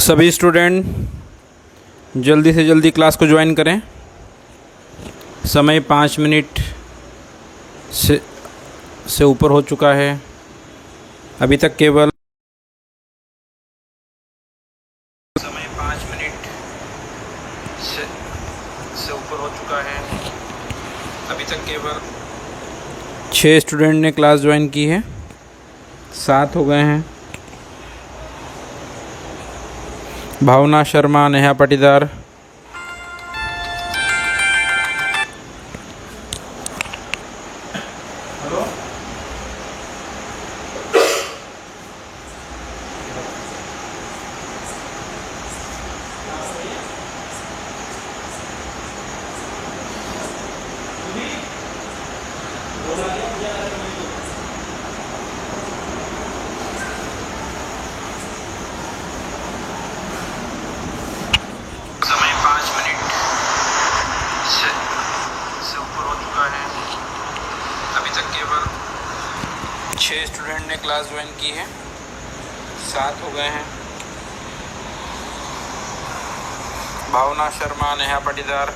सभी स्टूडेंट जल्दी से जल्दी क्लास को ज्वाइन करें। समय 5 मिनट से ऊपर हो चुका है। अभी तक केवल समय 5 मिनट से ऊपर हो चुका है। अभी तक केवल 6 स्टूडेंट ने क्लास ज्वाइन की है। 7 हो गए हैं। भावना शर्मा, नेहा पाटीदार, समय 5 मिनट से ऊपर हो चुका है। अभी तक केवल 6 स्टूडेंट ने क्लास ज्वाइन की है। 7 हो गए हैं। भावना शर्मा, नेहा पाटीदार,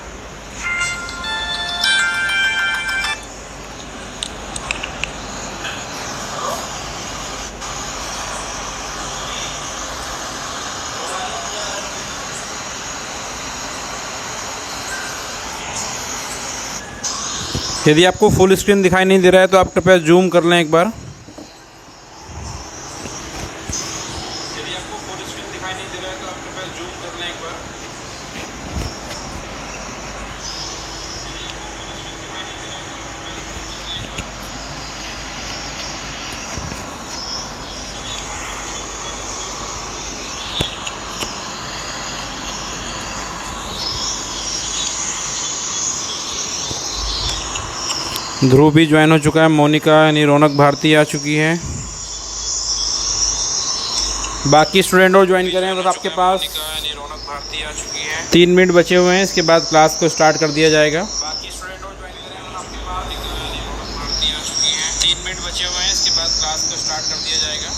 यदि आपको फुल स्क्रीन दिखाई नहीं दे रहा है तो आप कृपया जूम कर लें एक बार। यदि आपको फुल स्क्रीन दिखाई नहीं दे रहा है तो आप कृपया जूम कर लें एक बार। ध्रुव भी ज्वाइन हो चुका है। मोनिका यानी रौनक भारती आ चुकी है। बाकी स्टूडेंट और ज्वाइन करें। बस आपके पास 3 मिनट बचे हुए हैं, इसके बाद क्लास को स्टार्ट कर दिया जाएगा। बाकी स्टूडेंट और ज्वाइन करें। बस आपके पास 3 मिनट बचे हुए हैं, इसके बाद क्लास को स्टार्ट कर दिया जाएगा।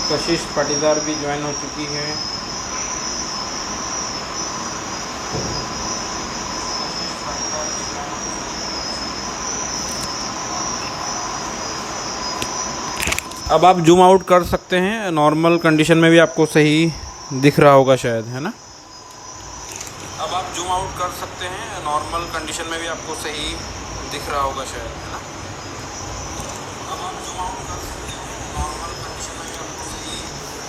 कशिश पाटीदार भी ज्वाइन हो चुकी है। अब आप जूम आउट कर सकते हैं। नॉर्मल कंडीशन में भी आपको सही दिख रहा होगा शायद, है ना। अब आप जूम आउट कर सकते हैं। नॉर्मल कंडीशन में भी आपको सही दिख रहा होगा शायद, है ना। अब आप जूम आउट कर सकते हैं। नॉर्मल कंडीशन में भी आपको सही दिख रहा होगा शायद।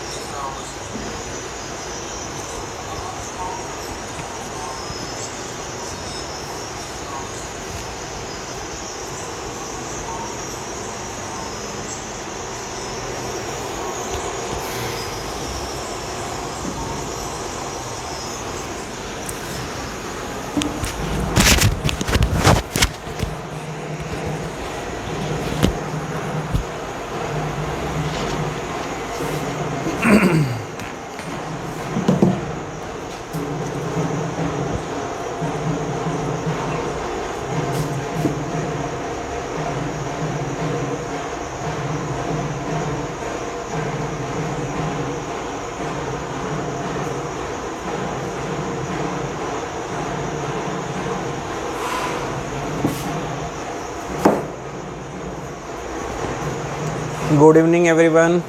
Good evening everyone.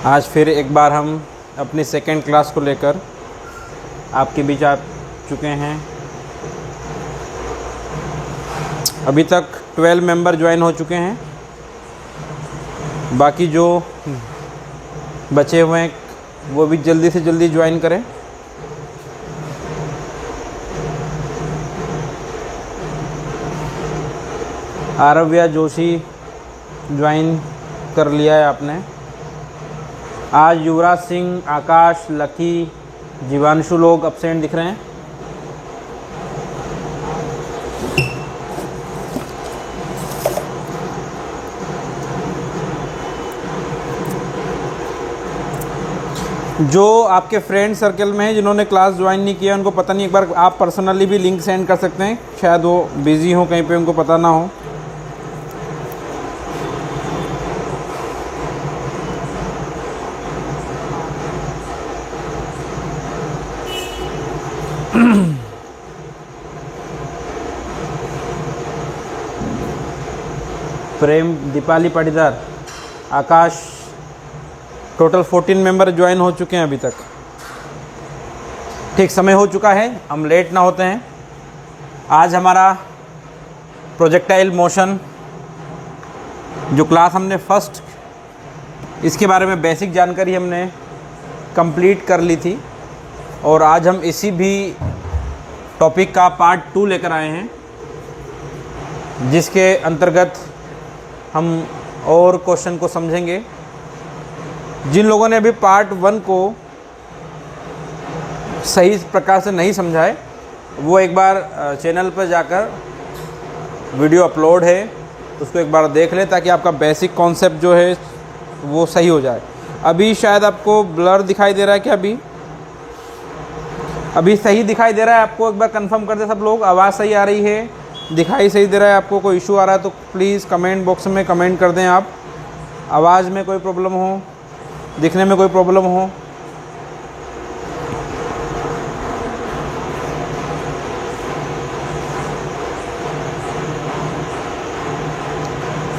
आज फिर एक बार हम अपनी सेकेंड क्लास को लेकर आपके बीच आ चुके हैं। अभी तक 12 मेंबर ज्वाइन हो चुके हैं। बाकी जो बचे हुए हैं वो भी जल्दी से जल्दी ज्वाइन करें। आरव्या जोशी ज्वाइन कर लिया है आपने। आज युवराज सिंह, आकाश, लकी, जीवांशु लोग अब्सेंट दिख रहे हैं। जो आपके फ्रेंड सर्कल में है जिन्होंने क्लास ज्वाइन नहीं किया उनको पता नहीं, एक बार आप पर्सनली भी लिंक सेंड कर सकते हैं। शायद वो बिज़ी हो कहीं पे, उनको पता ना हो। प्रेम, दीपाली पाटीदार, आकाश, टोटल 14 मेंबर ज्वाइन हो चुके हैं अभी तक। ठीक, समय हो चुका है, हम लेट ना होते हैं। आज हमारा प्रोजेक्टाइल मोशन जो क्लास हमने फर्स्ट, इसके बारे में बेसिक जानकारी हमने कंप्लीट कर ली थी और आज हम इसी भी टॉपिक का पार्ट 2 लेकर आए हैं, जिसके अंतर्गत हम और क्वेश्चन को समझेंगे। जिन लोगों ने अभी पार्ट 1 को सही प्रकार से नहीं समझा है वो एक बार चैनल पर जाकर, वीडियो अपलोड है उसको एक बार देख लें ताकि आपका बेसिक कॉन्सेप्ट जो है वो सही हो जाए। अभी शायद आपको ब्लर दिखाई दे रहा है क्या? अभी सही दिखाई दे रहा है आपको? एक बार कंफर्म कर दे सब लोग। आवाज़ सही आ रही है, दिखाई सही दे रहा है आपको? कोई इशू आ रहा है तो प्लीज़ कमेंट बॉक्स में कमेंट कर दें आप। आवाज़ में कोई प्रॉब्लम हो, दिखने में कोई प्रॉब्लम हो।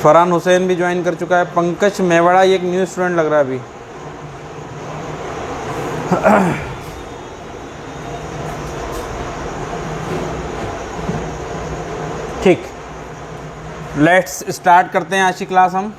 फरहान हुसैन भी ज्वाइन कर चुका है। पंकज मेवाड़ा, ये एक न्यू स्टूडेंट लग रहा है अभी। ठीक, लेट्स स्टार्ट करते हैं आज की क्लास हम।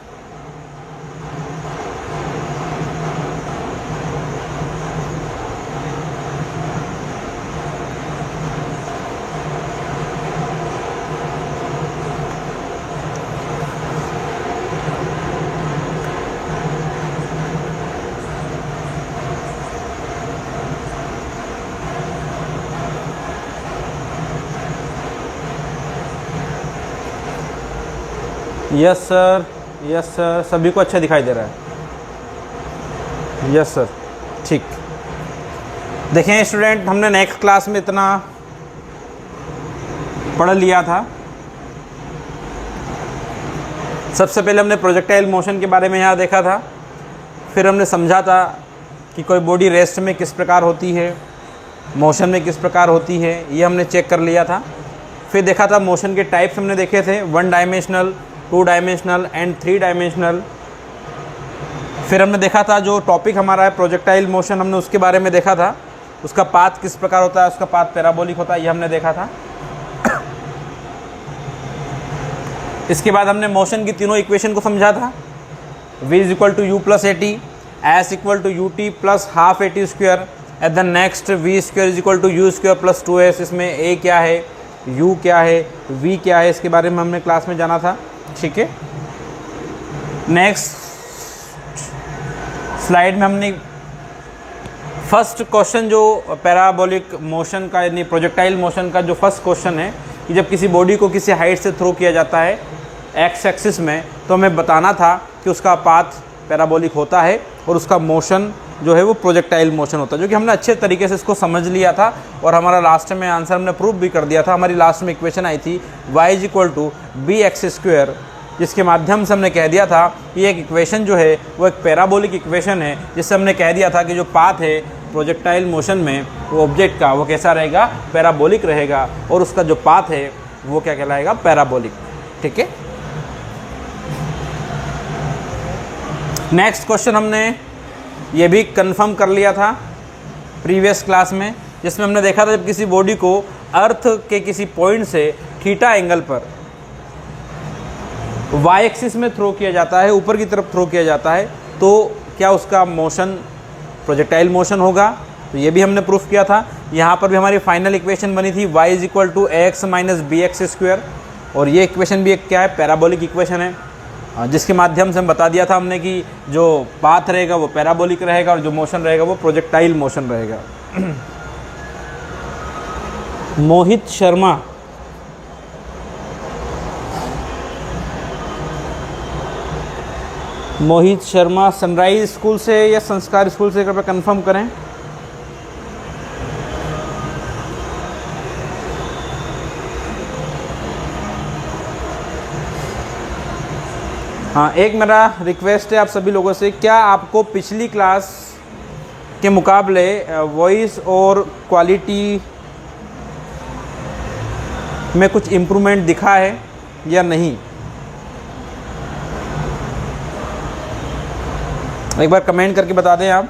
यस सर, यस सर, सभी को अच्छा दिखाई दे रहा है। यस सर, ठीक। देखें स्टूडेंट, हमने नेक्स्ट क्लास में इतना पढ़ लिया था। सबसे पहले हमने प्रोजेक्टाइल मोशन के बारे में यहाँ देखा था, फिर हमने समझा था कि कोई बॉडी रेस्ट में किस प्रकार होती है, मोशन में किस प्रकार होती है, ये हमने चेक कर लिया था। फिर देखा था मोशन के टाइप्स हमने देखे थे, 1 डायमेंशनल, 2 डायमेंशनल एंड 3 डायमेंशनल। फिर हमने देखा था जो टॉपिक हमारा है प्रोजेक्टाइल मोशन, हमने उसके बारे में देखा था। उसका पाथ किस प्रकार होता है, उसका पाथ पैराबोलिक होता है, ये हमने देखा था। इसके बाद हमने मोशन की तीनों इक्वेशन को समझा था। v = u + at, s = ut + ½ at², at the next v² = u² + 2s। इसमें a क्या है, u क्या है, v क्या है, इसके बारे में हमने क्लास में जाना था। ठीक है, नेक्स्ट स्लाइड में हमने फर्स्ट क्वेश्चन जो पैराबोलिक मोशन का यानी प्रोजेक्टाइल मोशन का जो फर्स्ट क्वेश्चन है कि जब किसी बॉडी को किसी हाइट से थ्रो किया जाता है एक्स एक्सिस में, तो हमें बताना था कि उसका पाथ पैराबोलिक होता है और उसका मोशन जो है वो प्रोजेक्टाइल मोशन होता है, जो कि हमने अच्छे तरीके से इसको समझ लिया था और हमारा लास्ट में आंसर हमने प्रूव भी कर दिया था। हमारी लास्ट में इक्वेशन आई थी y = bx², जिसके माध्यम से हमने कह दिया था कि एक इक्वेशन जो है वो एक पैराबोलिक इक्वेशन है, जिससे हमने कह दिया था कि जो पाथ है प्रोजेक्टाइल मोशन में वो ऑब्जेक्ट का वो कैसा रहेगा, पैराबोलिक रहेगा, और उसका जो पाथ है वो क्या कहलाएगा, पैराबोलिक। ठीक है, नेक्स्ट क्वेश्चन हमने ये भी कंफर्म कर लिया था प्रीवियस क्लास में, जिसमें हमने देखा था जब किसी बॉडी को अर्थ के किसी पॉइंट से थीटा एंगल पर वाई एक्सिस में थ्रो किया जाता है, ऊपर की तरफ थ्रो किया जाता है, तो क्या उसका मोशन प्रोजेक्टाइल मोशन होगा। तो ये भी हमने प्रूफ किया था। यहाँ पर भी हमारी फाइनल इक्वेशन बनी थी y is equal to x minus b x square, और ये इक्वेशन भी एक क्या है, पैराबोलिक इक्वेशन है, जिसके माध्यम से हम बता दिया था हमने कि जो पाथ रहेगा वो पैराबोलिक रहेगा और जो मोशन रहेगा वो प्रोजेक्टाइल मोशन रहेगा। मोहित शर्मा, मोहित शर्मा सनराइज स्कूल से या संस्कार स्कूल से कृपया कंफर्म करें। हाँ, एक मेरा रिक्वेस्ट है आप सभी लोगों से, क्या आपको पिछली क्लास के मुकाबले वॉइस और क्वालिटी में कुछ इम्प्रूवमेंट दिखा है या नहीं? एक बार कमेंट करके बता दें आप।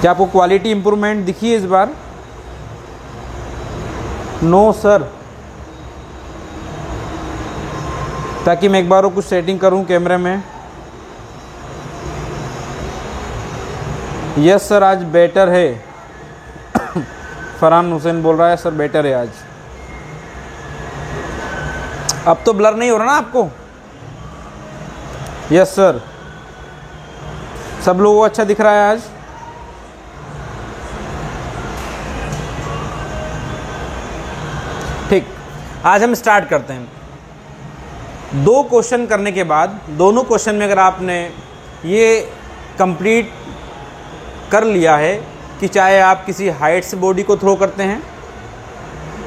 क्या आपको क्वालिटी इम्प्रूवमेंट दिखी है इस बार? नो सर, ताकि मैं एक बार और कुछ सेटिंग करूं कैमरे में। यस सर, आज बेटर है। फरहान हुसैन बोल रहा है सर बेटर है आज। अब तो ब्लर नहीं हो रहा ना आपको? यस सर, सब लोगों को अच्छा दिख रहा है आज? ठीक, आज हम स्टार्ट करते हैं। 2 क्वेश्चन करने के बाद, दोनों क्वेश्चन में अगर आपने ये कंप्लीट कर लिया है कि चाहे आप किसी हाइट से बॉडी को थ्रो करते हैं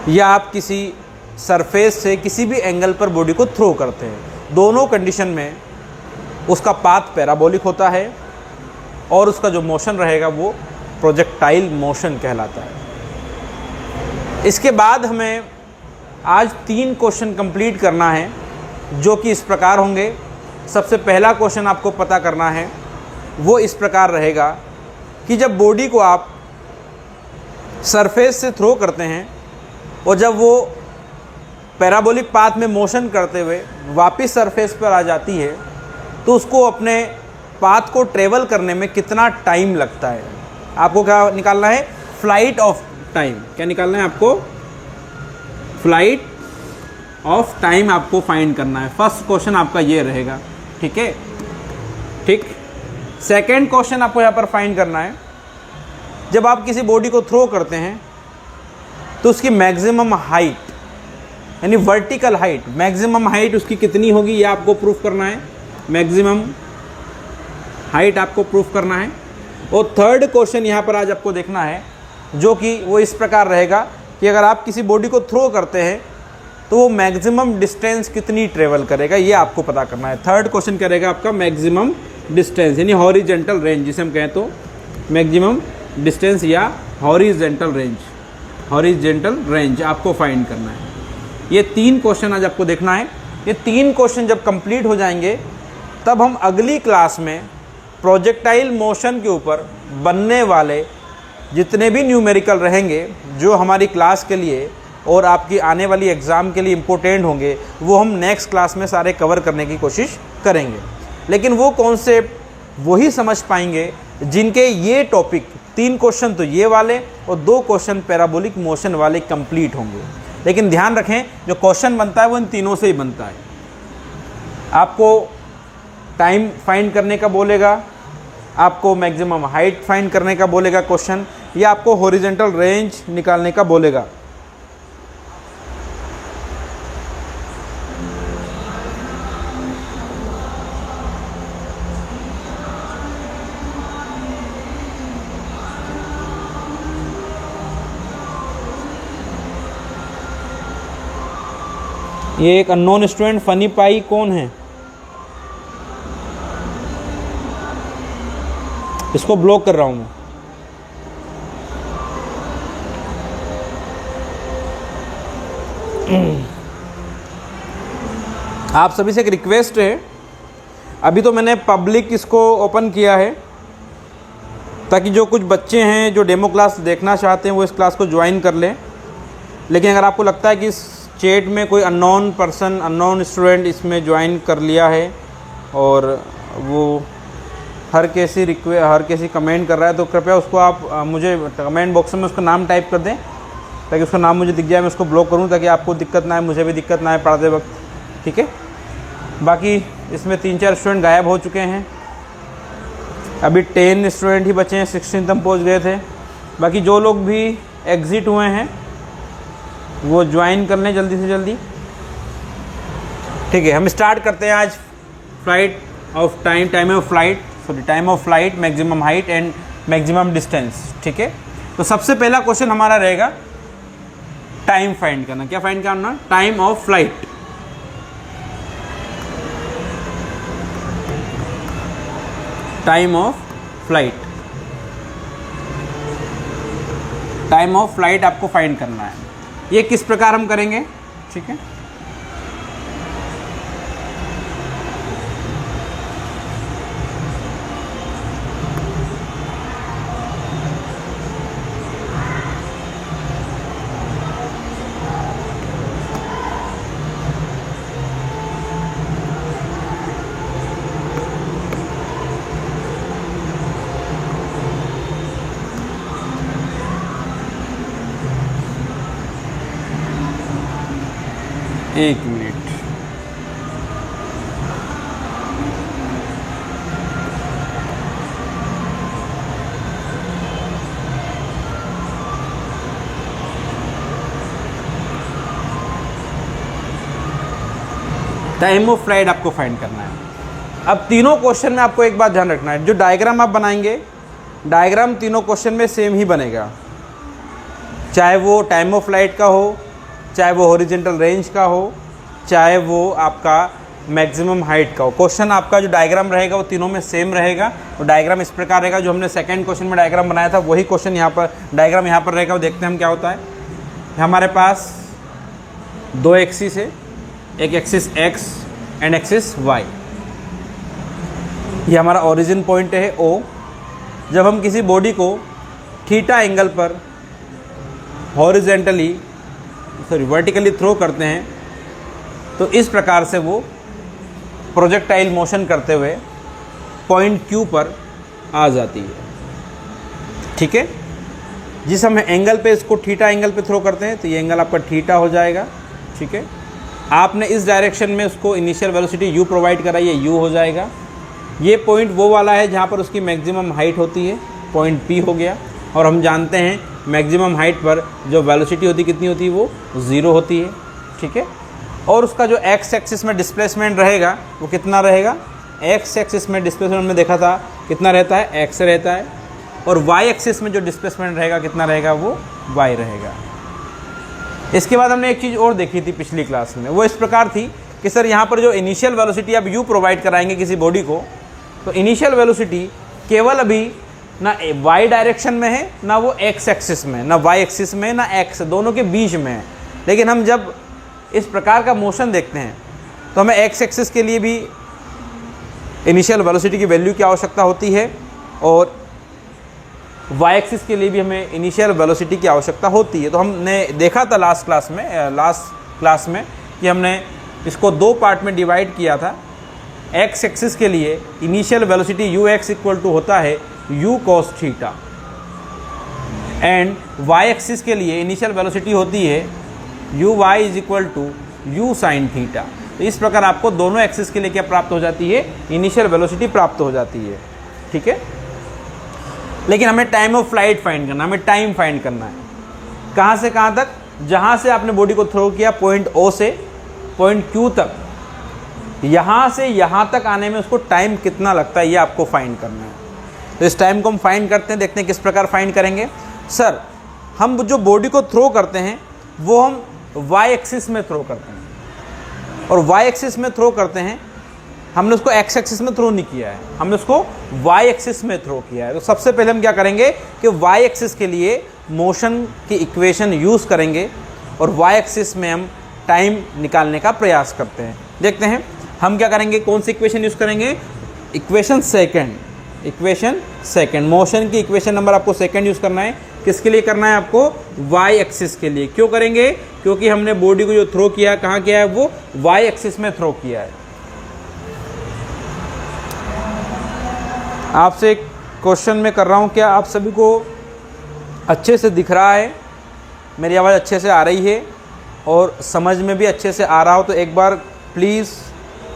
या आप किसी सरफेस से किसी भी एंगल पर बॉडी को थ्रो करते हैं, दोनों कंडीशन में उसका पाथ पैराबोलिक होता है और उसका जो मोशन रहेगा वो प्रोजेक्टाइल मोशन कहलाता है। इसके बाद हमें आज 3 क्वेश्चन कंप्लीट करना है, जो कि इस प्रकार होंगे। सबसे पहला क्वेश्चन आपको पता करना है वो इस प्रकार रहेगा कि जब बॉडी को आप सरफेस से थ्रो करते हैं और जब वो पैराबोलिक पाथ में मोशन करते हुए वापस सरफेस पर आ जाती है, तो उसको अपने पाथ को ट्रेवल करने में कितना टाइम लगता है। आपको क्या निकालना है? Flight of time. क्या निकालना है आपको? फ्लाइट ऑफ टाइम आपको फाइंड करना है। फर्स्ट क्वेश्चन आपका ये रहेगा, ठीक है? ठीक। सेकेंड क्वेश्चन आपको यहाँ पर फाइंड करना है, जब आप किसी बॉडी को थ्रो करते हैं तो उसकी मैक्सिमम हाइट यानी वर्टिकल हाइट, मैक्सिमम हाइट उसकी कितनी होगी ये आपको प्रूफ करना है। मैक्सिमम हाइट आपको प्रूफ करना है। और थर्ड क्वेश्चन यहाँ पर आज आपको देखना है, जो कि वो इस प्रकार रहेगा कि अगर आप किसी बॉडी को थ्रो करते हैं तो वो मैक्सिमम डिस्टेंस कितनी ट्रेवल करेगा, ये आपको पता करना है। थर्ड क्वेश्चन करेगा आपका मैक्सिमम डिस्टेंस यानी हॉरिजेंटल रेंज, जिसे हम कहें तो मैक्सिमम डिस्टेंस या हॉरिजेंटल रेंज, हॉरिजेंटल रेंज आपको फाइंड करना है। ये 3 क्वेश्चन आज आपको देखना है। ये 3 क्वेश्चन जब कंप्लीट हो जाएंगे तब हम अगली क्लास में प्रोजेक्टाइल मोशन के ऊपर बनने वाले जितने भी न्यूमेरिकल रहेंगे, जो हमारी क्लास के लिए और आपकी आने वाली एग्ज़ाम के लिए इम्पोर्टेंट होंगे, वो हम नेक्स्ट क्लास में सारे कवर करने की कोशिश करेंगे। लेकिन वो कॉन्सेप्ट वही समझ पाएंगे जिनके ये टॉपिक 3 क्वेश्चन तो ये वाले और 2 क्वेश्चन पैराबोलिक मोशन वाले कंप्लीट होंगे। लेकिन ध्यान रखें, जो क्वेश्चन बनता है वो इन तीनों से ही बनता है। आपको टाइम फाइंड करने का बोलेगा, आपको मैक्सिमम हाइट फाइंड करने का बोलेगा क्वेश्चन, या आपको हॉरिजॉन्टल रेंज निकालने का बोलेगा। ये एक अननोन स्टूडेंट फनी पाई कौन है? इसको ब्लॉक कर रहा हूँ मैं। आप सभी से एक रिक्वेस्ट है, अभी तो मैंने पब्लिक इसको ओपन किया है ताकि जो कुछ बच्चे हैं जो डेमो क्लास देखना चाहते हैं वो इस क्लास को ज्वाइन कर लें। लेकिन अगर आपको लगता है कि इस चैट में कोई अननोन पर्सन, अननोन स्टूडेंट इसमें ज्वाइन कर लिया है और वो हर किसी कमेंट कर रहा है, तो कृपया उसको आप मुझे कमेंट बॉक्स में उसका नाम टाइप कर दें ताकि उसका नाम मुझे दिख जाए, मैं उसको ब्लॉक करूं ताकि आपको दिक्कत ना आए, मुझे भी दिक्कत ना आए पढ़ाते वक्त। ठीक है, बाकी इसमें 3-4 स्टूडेंट गायब हो चुके हैं, अभी 10 स्टूडेंट ही बचे हैं, 16 तक पहुँच गए थे। बाकी जो लोग भी एग्ज़िट हुए हैं वो ज्वाइन कर लें जल्दी से जल्दी। ठीक है, हम स्टार्ट करते हैं आज time of flight, maximum height and maximum distance. ठीक है, तो सबसे पहला क्वेश्चन हमारा रहेगा टाइम फाइंड करना। क्या फाइंड करना? Time of flight. Time of flight आपको फाइंड करना है। ये किस प्रकार हम करेंगे? ठीक है, एक मिनट। टाइम ऑफ फ्लाइट आपको फाइंड करना है। अब तीनों क्वेश्चन में आपको एक बात ध्यान रखना है, जो डायग्राम आप बनाएंगे, डायग्राम तीनों क्वेश्चन में सेम ही बनेगा, चाहे वो टाइम ऑफ फ्लाइट का हो, चाहे वो हॉरिजॉन्टल रेंज का हो, चाहे वो आपका मैक्सिमम हाइट का हो। क्वेश्चन आपका जो डायग्राम रहेगा वो तीनों में सेम रहेगा। तो डायग्राम इस प्रकार रहेगा, जो हमने सेकंड क्वेश्चन में डायग्राम बनाया था वही क्वेश्चन यहाँ पर डायग्राम यहाँ पर रहेगा। वो देखते हैं हम क्या होता है। हमारे पास 2 एक्सिस है, एक axis x and axis y. ये हमारा ओरिजिन पॉइंट है O। जब हम किसी बॉडी को थीटा एंगल पर वर्टिकली थ्रो करते हैं तो इस प्रकार से वो प्रोजेक्टाइल मोशन करते हुए पॉइंट Q पर आ जाती है। ठीक है, जिस हम एंगल पे इसको थीटा एंगल पे थ्रो करते हैं तो ये एंगल आपका थीटा हो जाएगा। ठीक है, आपने इस डायरेक्शन में उसको इनिशियल वेलोसिटी u प्रोवाइड करा, ये u हो जाएगा। ये पॉइंट वो वाला है जहाँ पर उसकी मैक्सिमम हाइट होती है, पॉइंट P हो गया। और हम जानते हैं मैक्सिमम हाइट पर जो वेलोसिटी होती कितनी होती है, वो 0 होती है। ठीक है, और उसका जो x एक्सिस में डिस्प्लेसमेंट रहेगा वो कितना रहेगा? x एक्सिस में डिस्प्लेसमेंट में देखा था कितना रहता है, x रहता है। और y एक्सिस में जो डिस्प्लेसमेंट रहेगा कितना रहेगा, वो y रहेगा। इसके बाद हमने एक चीज़ और देखी थी पिछली क्लास में, वो इस प्रकार थी कि सर यहाँ पर जो इनिशियल वेलोसिटी आप u प्रोवाइड कराएंगे किसी बॉडी को, तो इनिशियल वेलोसिटी केवल अभी ना y डायरेक्शन में है, ना वो x एक्सिस में, ना y एक्सिस में, ना x, दोनों के बीच में है। लेकिन हम जब इस प्रकार का मोशन देखते हैं तो हमें x एक्सिस के लिए भी इनिशियल वेलोसिटी की वैल्यू की आवश्यकता होती है और y एक्सिस के लिए भी हमें इनिशियल वेलोसिटी की आवश्यकता होती है। तो हमने देखा था लास्ट क्लास में कि हमने इसको 2 पार्ट में डिवाइड किया था। x एक्सिस के लिए initial velocity ux equal to होता है u cos theta, and y axis के लिए इनिशियल वेलोसिटी होती है uy is equal to u sin theta. तो इस प्रकार आपको दोनों एक्सिस के लिए क्या प्राप्त हो जाती है? इनिशियल वेलोसिटी प्राप्त हो जाती है। ठीक है, लेकिन हमें टाइम ऑफ फ्लाइट फाइंड करना, हमें टाइम फाइंड करना है। कहाँ से कहाँ तक? जहाँ से आपने बॉडी को थ्रो किया पॉइंट O से पॉइंट Q तक, यहाँ से यहाँ तक आने में उसको टाइम कितना लगता है, ये आपको फाइंड करना है। तो इस टाइम को हम फाइंड करते हैं, देखते हैं किस प्रकार फाइंड करेंगे। सर, हम जो बॉडी को थ्रो करते हैं वो हम y एक्सिस में थ्रो करते हैं, और y एक्सिस में थ्रो करते हैं, हमने उसको x एक्सिस में थ्रो नहीं किया है, हमने उसको y एक्सिस में थ्रो किया है। तो सबसे पहले हम क्या करेंगे कि y एक्सिस के लिए मोशन की इक्वेशन यूज़ करेंगे और y एक्सिस में हम टाइम निकालने का प्रयास करते हैं। देखते हैं हम क्या करेंगे, कौन सी इक्वेशन यूज़ करेंगे, इक्वेशन सेकंड, मोशन की इक्वेशन नंबर आपको सेकंड यूज़ करना है। किसके लिए करना है आपको, वाई एक्सिस के लिए। क्यों करेंगे, क्योंकि हमने बॉडी को जो थ्रो किया कहाँ किया है, वो वाई एक्सिस में थ्रो किया है। आपसे एक क्वेश्चन मैं कर रहा हूँ, क्या आप सभी को अच्छे से दिख रहा है, मेरी आवाज़ अच्छे से आ रही है और समझ में भी अच्छे से आ रहा हो? तो एक बार प्लीज़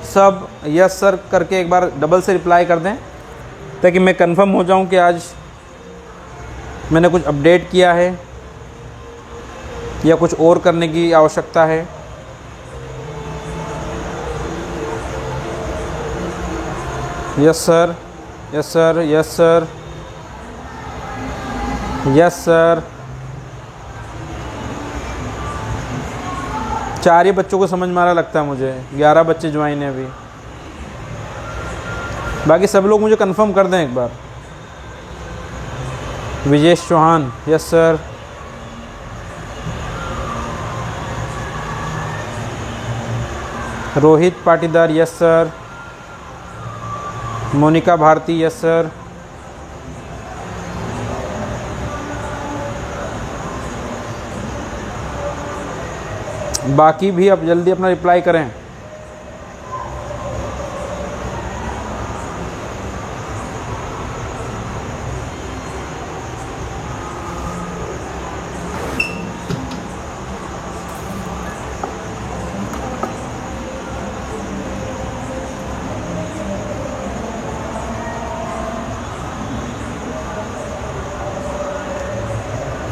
सब यस सर करके एक बार डबल से रिप्लाई कर दें, ताकि मैं कंफर्म हो जाऊं कि आज मैंने कुछ अपडेट किया है या कुछ और करने की आवश्यकता है। Yes sir, yes sir, yes sir, yes sir. 4 ही बच्चों को समझ में आ रहा लगता है मुझे, 11 बच्चे ज्वाइन हैं अभी। बाकी सब लोग मुझे कंफर्म कर दें एक बार। Vijesh Chauhan, yes sir. Rohit Patidar, yes sir. Monika Bharti, yes sir. बाकी भी अब जल्दी अपना रिप्लाई करें।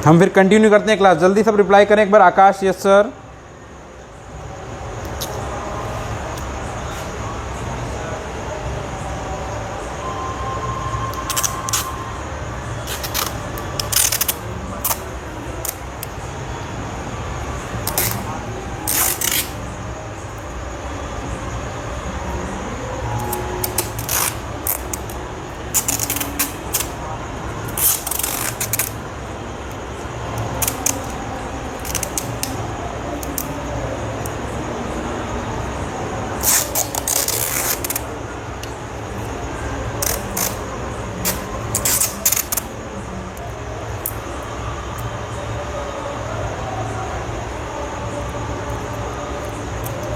हम फिर कंटिन्यू करते हैं क्लास। जल्दी सब रिप्लाई करें एक बार। आकाश, यस सर।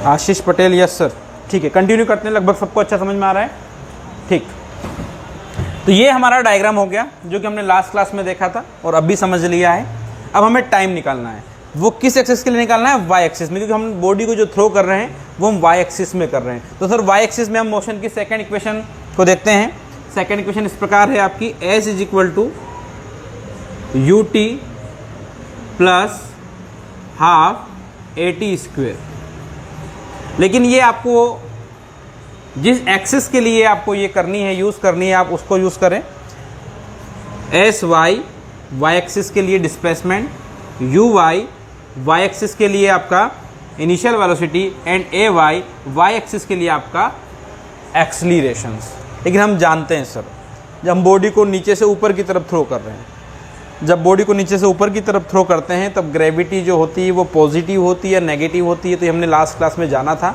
आशीष पटेल, यस सर। ठीक है, कंटिन्यू करते हैं। लगभग सबको अच्छा समझ में आ रहा है, ठीक। तो ये हमारा डायग्राम हो गया जो कि हमने लास्ट क्लास में देखा था और अब भी समझ लिया है। अब हमें टाइम निकालना है। वो किस एक्सिस के लिए निकालना है, वाई एक्सिस में, क्योंकि हम बॉडी को जो थ्रो कर रहे हैं वो हम वाई एक्सिस में कर रहे हैं। तो सर वाई एक्सिस में हम मोशन की सेकेंड इक्वेशन को देखते हैं। सेकेंड इक्वेशन इस प्रकार है आपकी, s is equal to U T plus half A T square. लेकिन ये आपको जिस एक्सिस के लिए आपको ये करनी है, यूज़ करनी है, आप उसको यूज़ करें। एस वाई वाई एक्सिस के लिए displacement, u y y axis के लिए आपका initial velocity, and A y y axis के लिए आपका एक्सलीरेशंस। लेकिन हम जानते हैं सर, जब हम बॉडी को नीचे से ऊपर की तरफ थ्रो कर रहे हैं, जब बॉडी को नीचे से ऊपर की तरफ थ्रो करते हैं तब ग्रेविटी जो होती है वो पॉजिटिव होती है या नेगेटिव होती है। तो हमने लास्ट क्लास में जाना था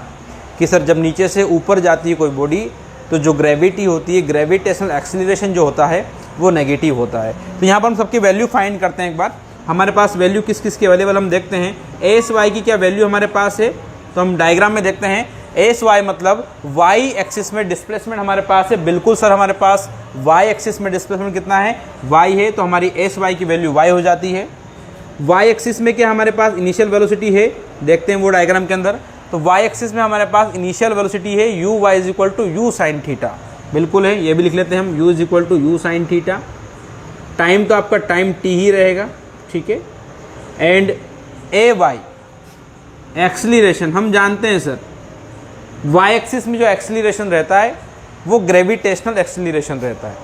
कि सर जब नीचे से ऊपर जाती है कोई बॉडी तो जो ग्रेविटी होती है, ग्रेविटेशनल एक्सीलरेशन जो होता है वो नेगेटिव होता है। तो यहाँ पर हम सबकी वैल्यू फाइंड करते हैं एक बार। हमारे पास वैल्यू किस किस की अवेलेबल हम देखते हैं। एस वाई की क्या वैल्यू हमारे पास है, तो हम डायग्राम में देखते हैं। एस वाई मतलब वाई एक्सिस में डिस्प्लेसमेंट हमारे पास है। बिल्कुल सर, हमारे पास वाई एक्सिस में डिस्प्लेसमेंट कितना है, वाई है, तो हमारी एस वाई की वैल्यू वाई हो जाती है। वाई एक्सिस में क्या हमारे पास इनिशियल वेलोसिटी है, देखते हैं वो डायग्राम के अंदर। तो वाई एक्सिस में हमारे पास इनिशियल वेलोसिटी है u Y is equal to you sine theta. बिल्कुल है, ये भी लिख लेते हैं हम, u is equal to you sine theta. Time तो आपका टाइम टी ही रहेगा, ठीक है। एंड ए वाई एक्सीलरेशन हम जानते हैं सर, वाई एक्सिस में जो एक्सीलरेशन रहता है वो ग्रेविटेशनल एक्सीलरेशन रहता है।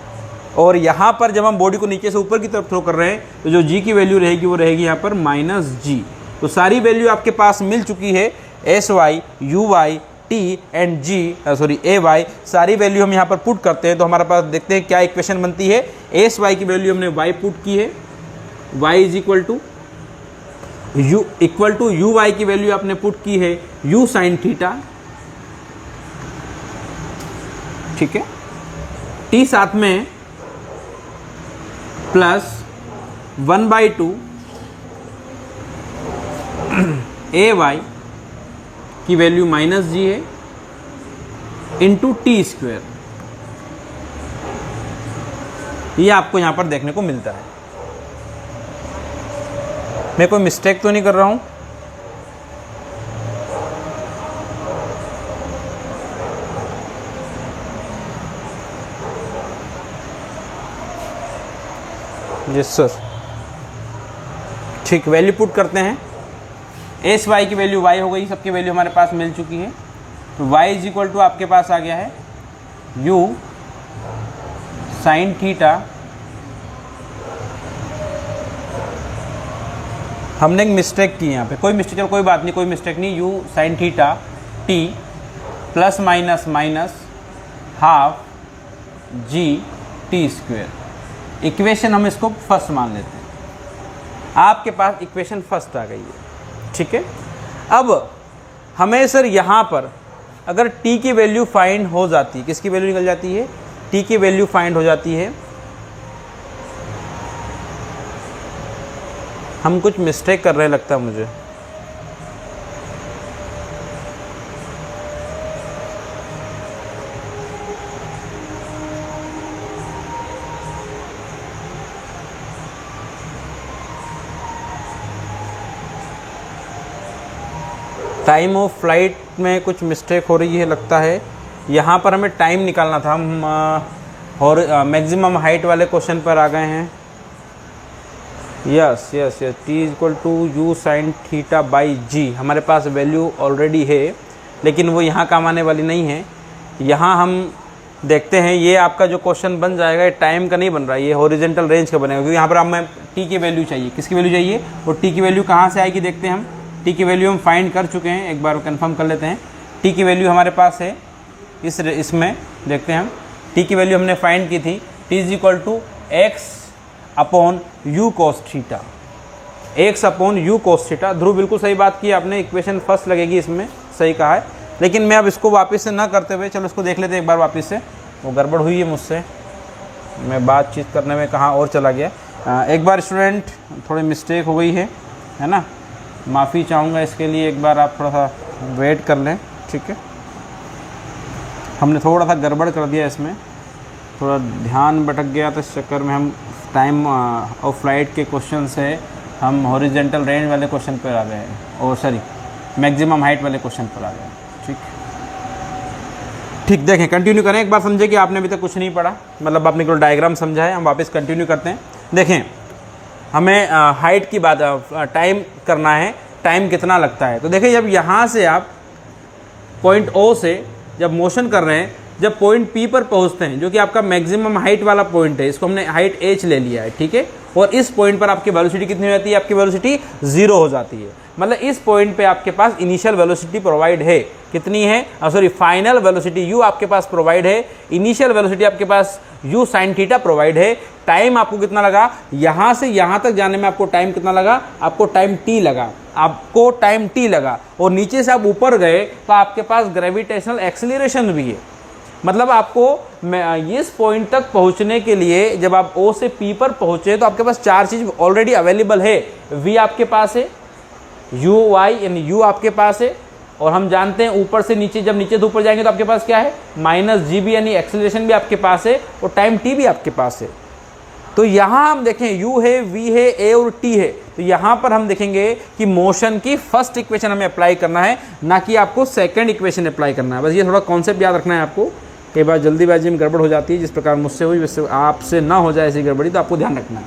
और यहाँ पर जब हम बॉडी को नीचे से ऊपर की तरफ थ्रो कर रहे हैं तो जो जी की वैल्यू रहेगी वो रहेगी यहाँ पर माइनस जी। तो सारी वैल्यू आपके पास मिल चुकी है, S Y, U Y, T and G, sorry A Y, सारी वैल्यू हम यहाँ पर पुट करते हैं। तो हमारे पास देखते हैं क्या इक्वेशन बनती है। एस वाई की वैल्यू हमने वाई पुट की है, Y is equal to U Y की वैल्यू आपने पुट की है यू साइन थीटा, ठीक है, टी साथ में प्लस 1/2 ए वाई की वैल्यू माइनस जी है इंटू टी स्क्वेयर, ये आपको यहां पर देखने को मिलता है। मैं कोई मिस्टेक तो नहीं कर रहा हूं? यस सर, ठीक, वैल्यू पुट करते हैं। एस वाई की वैल्यू वाई हो गई, सबकी वैल्यू हमारे पास मिल चुकी है। तो वाई इज इक्वल टू आपके पास आ गया है यू साइन थीटा, हमने एक मिस्टेक की यहाँ पे, कोई मिस्टेक, चलो कोई बात नहीं, कोई मिस्टेक नहीं, you sine theta T plus minus minus half G T square. Equation हम इसको फर्स्ट मान लेते हैं, आपके पास इक्वेशन फर्स्ट आ गई है, ठीक है। अब हमें सर यहाँ पर अगर t की वैल्यू फाइंड हो जाती है, किसकी वैल्यू निकल जाती है, t की वैल्यू फाइंड हो जाती है, हम कुछ मिस्टेक कर रहे हैं लगता है मुझे। टाइम ऑफ फ्लाइट में कुछ मिस्टेक हो रही है लगता है। यहाँ पर हमें टाइम निकालना था, हम और मैक्सिमम हाइट वाले क्वेश्चन पर आ गए हैं। Yes yes yes, T is equal to you sine theta by g, हमारे पास वैल्यू ऑलरेडी है, लेकिन वो यहाँ काम आने वाली नहीं है। यहाँ हम देखते हैं, ये आपका जो क्वेश्चन बन जाएगा, ये टाइम का नहीं बन रहा है, ये हॉरिजॉन्टल रेंज का बनेगा, क्योंकि यहाँ पर हमें टी की वैल्यू चाहिए। किसकी वैल्यू चाहिए? और टी की वैल्यू कहाँ से आएगी देखते हैं हम। टी की वैल्यू हम फाइंड कर चुके हैं, एक बार कंफर्म कर लेते हैं। टी की वैल्यू हमारे पास है इसमें देखते हैं हम, टी की वैल्यू हमने फाइंड की थी, T is equal to x upon u cos theta, x upon u cos theta. Dhruv बिल्कुल सही बात की आपने, इक्वेशन फर्स्ट लगेगी इसमें, सही कहा है। लेकिन मैं अब इसको वापस से ना करते हुए, चलो इसको देख लेते हैं एक बार वापस से, वो गड़बड़ हुई है मुझसे, मैं बातचीत करने में कहाँ और चला गया। एक बार स्टूडेंट थोड़ी मिस्टेक हो गई है ना, माफ़ी चाहूँगा इसके लिए, एक बार आप थोड़ा सा वेट कर लें, ठीक है। हमने थोड़ा सा गड़बड़ कर दिया इसमें, थोड़ा ध्यान भटक गया, तो इस चक्कर में हम टाइम ऑफ फ्लाइट के क्वेश्चन से हम हॉरिजॉन्टल रेंज वाले क्वेश्चन पर आ गए हैं, और सॉरी मैक्सिमम हाइट वाले क्वेश्चन पर आ गए, ठीक ठीक। देखें, कंटिन्यू करें, एक बार समझे कि आपने अभी तक कुछ नहीं पढ़ा, मतलब आपने केवल डायग्राम समझा है। हम वापस कंटिन्यू करते हैं। देखें, हमें हाइट की बात, टाइम करना है, टाइम कितना लगता है। तो देखिए, जब यहाँ से आप पॉइंट ओ से जब मोशन कर रहे हैं, जब पॉइंट पी पर पहुँचते हैं, जो कि आपका मैक्सिमम हाइट वाला पॉइंट है, इसको हमने हाइट एच ले लिया है, ठीक है। और इस पॉइंट पर आपकी वेलोसिटी कितनी हो जाती है? आपकी वेलोसिटी 0 हो जाती है। मतलब इस पॉइंट पे आपके पास इनिशियल वेलोसिटी प्रोवाइड है, कितनी है, सॉरी फाइनल वेलोसिटी u आपके पास प्रोवाइड है, इनिशियल वेलोसिटी आपके पास u साइन थीटा प्रोवाइड है। टाइम आपको कितना लगा? यहाँ से यहाँ तक जाने में आपको टाइम कितना लगा? आपको टाइम t लगा, आपको टाइम t लगा। और नीचे से आप ऊपर गए तो आपके पास ग्रेविटेशनल एक्सेलरेशन भी है। मतलब आपको इस पॉइंट तक पहुंचने के लिए, जब आप O से P पर पहुंचे, तो आपके पास चार चीज ऑलरेडी अवेलेबल है। V आपके पास है, U Y यानी U आपके पास है, और हम जानते हैं ऊपर से नीचे, जब नीचे से ऊपर जाएंगे तो आपके पास क्या है? माइनस जी भी, यानी एक्सेलरेशन भी आपके पास है, और टाइम t भी आपके पास है। तो यहाँ हम देखें, U है, V है, A और T है। तो यहाँ पर हम देखेंगे कि मोशन की फर्स्ट इक्वेशन हमें अप्लाई करना है, ना कि आपको सेकंड इक्वेशन अप्लाई करना है। बस ये थोड़ा कॉन्सेप्ट याद रखना है आपको। कई बार जल्दीबाजी में गड़बड़ हो जाती है, जिस प्रकार मुझसे हुई वैसे आपसे ना हो जाए ऐसी गड़बड़ी, तो आपको ध्यान रखना है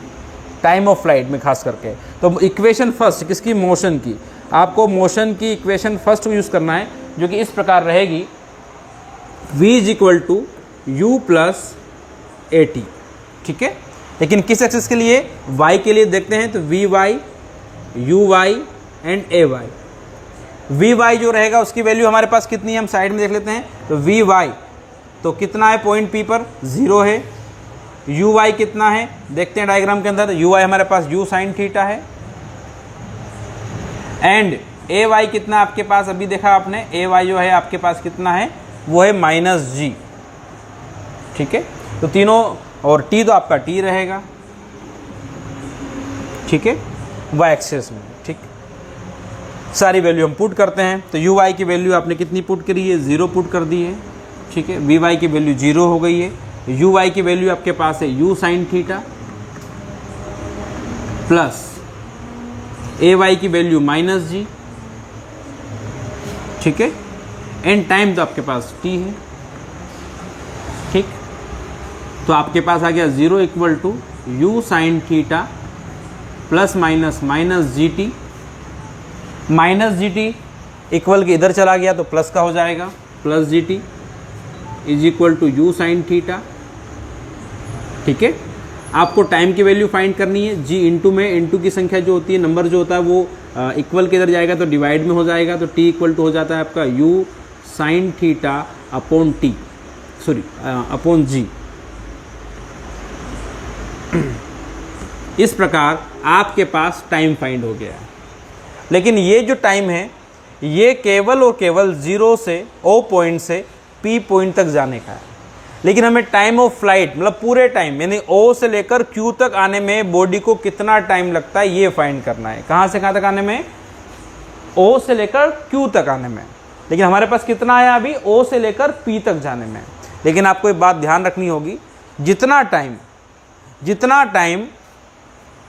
टाइम ऑफ फ्लाइट में खास करके। तो इक्वेशन फर्स्ट किसकी? मोशन की। आपको मोशन की इक्वेशन फर्स्ट यूज़ करना है, जो कि इस प्रकार रहेगी, v is equal to U plus A T, ठीक है। लेकिन किस एक्सिस के लिए? y के लिए देखते हैं, तो V Y, U Y and A Y. V Y जो रहेगा उसकी वैल्यू हमारे पास कितनी है, हम साइड में देख लेते हैं। तो वी वाई तो कितना है? पॉइंट P पर 0 है। यू वाई कितना है देखते हैं डायग्राम के अंदर। यू वाई हमारे पास यू साइन थीटा है, एंड ए वाई कितना आपके पास? अभी देखा आपने, ए वाई जो है आपके पास कितना है? वो है माइनस जी। ठीक है, तो तीनों, और टी तो आपका टी रहेगा, ठीक है, वाई एक्सेस में। ठीक, सारी वैल्यू हम पुट करते हैं, तो यू वाई की वैल्यू आपने कितनी पुट करी है, 0 पुट कर दी है। ठीक है, वी वाई की वैल्यू 0 हो गई है। यू वाई की वैल्यू आपके पास है U sine theta plus A Y की वैल्यू माइनस जी। ठीक है, एंड टाइम तो आपके पास टी है। ठीक, तो आपके पास आ गया 0 equal to you sine theta plus minus minus G T. Minus G T equal के इधर चला गया तो प्लस का हो जाएगा, plus G T is equal to you sine theta. ठीक है, आपको टाइम की वैल्यू फाइंड करनी है। जी इंटू में, इंटू की संख्या जो होती है, नंबर जो होता है वो इक्वल के इधर जाएगा तो डिवाइड में हो जाएगा, तो टी इक्वल टू हो जाता है आपका u sine theta upon T, sorry upon g. इस प्रकार आपके पास टाइम फाइंड हो गया है। लेकिन ये जो टाइम है ये केवल और केवल 0 से ओ पॉइंट से पी पॉइंट तक जाने का है। लेकिन हमें टाइम ऑफ फ्लाइट मतलब पूरे टाइम यानी ओ से लेकर क्यू तक आने में बॉडी को कितना टाइम लगता है ये फाइंड करना है। कहाँ से कहाँ तक आने में, ओ से लेकर क्यू तक आने में। लेकिन हमारे पास कितना आया अभी, ओ से लेकर पी तक जाने में। लेकिन आपको एक बात ध्यान रखनी होगी, जितना टाइम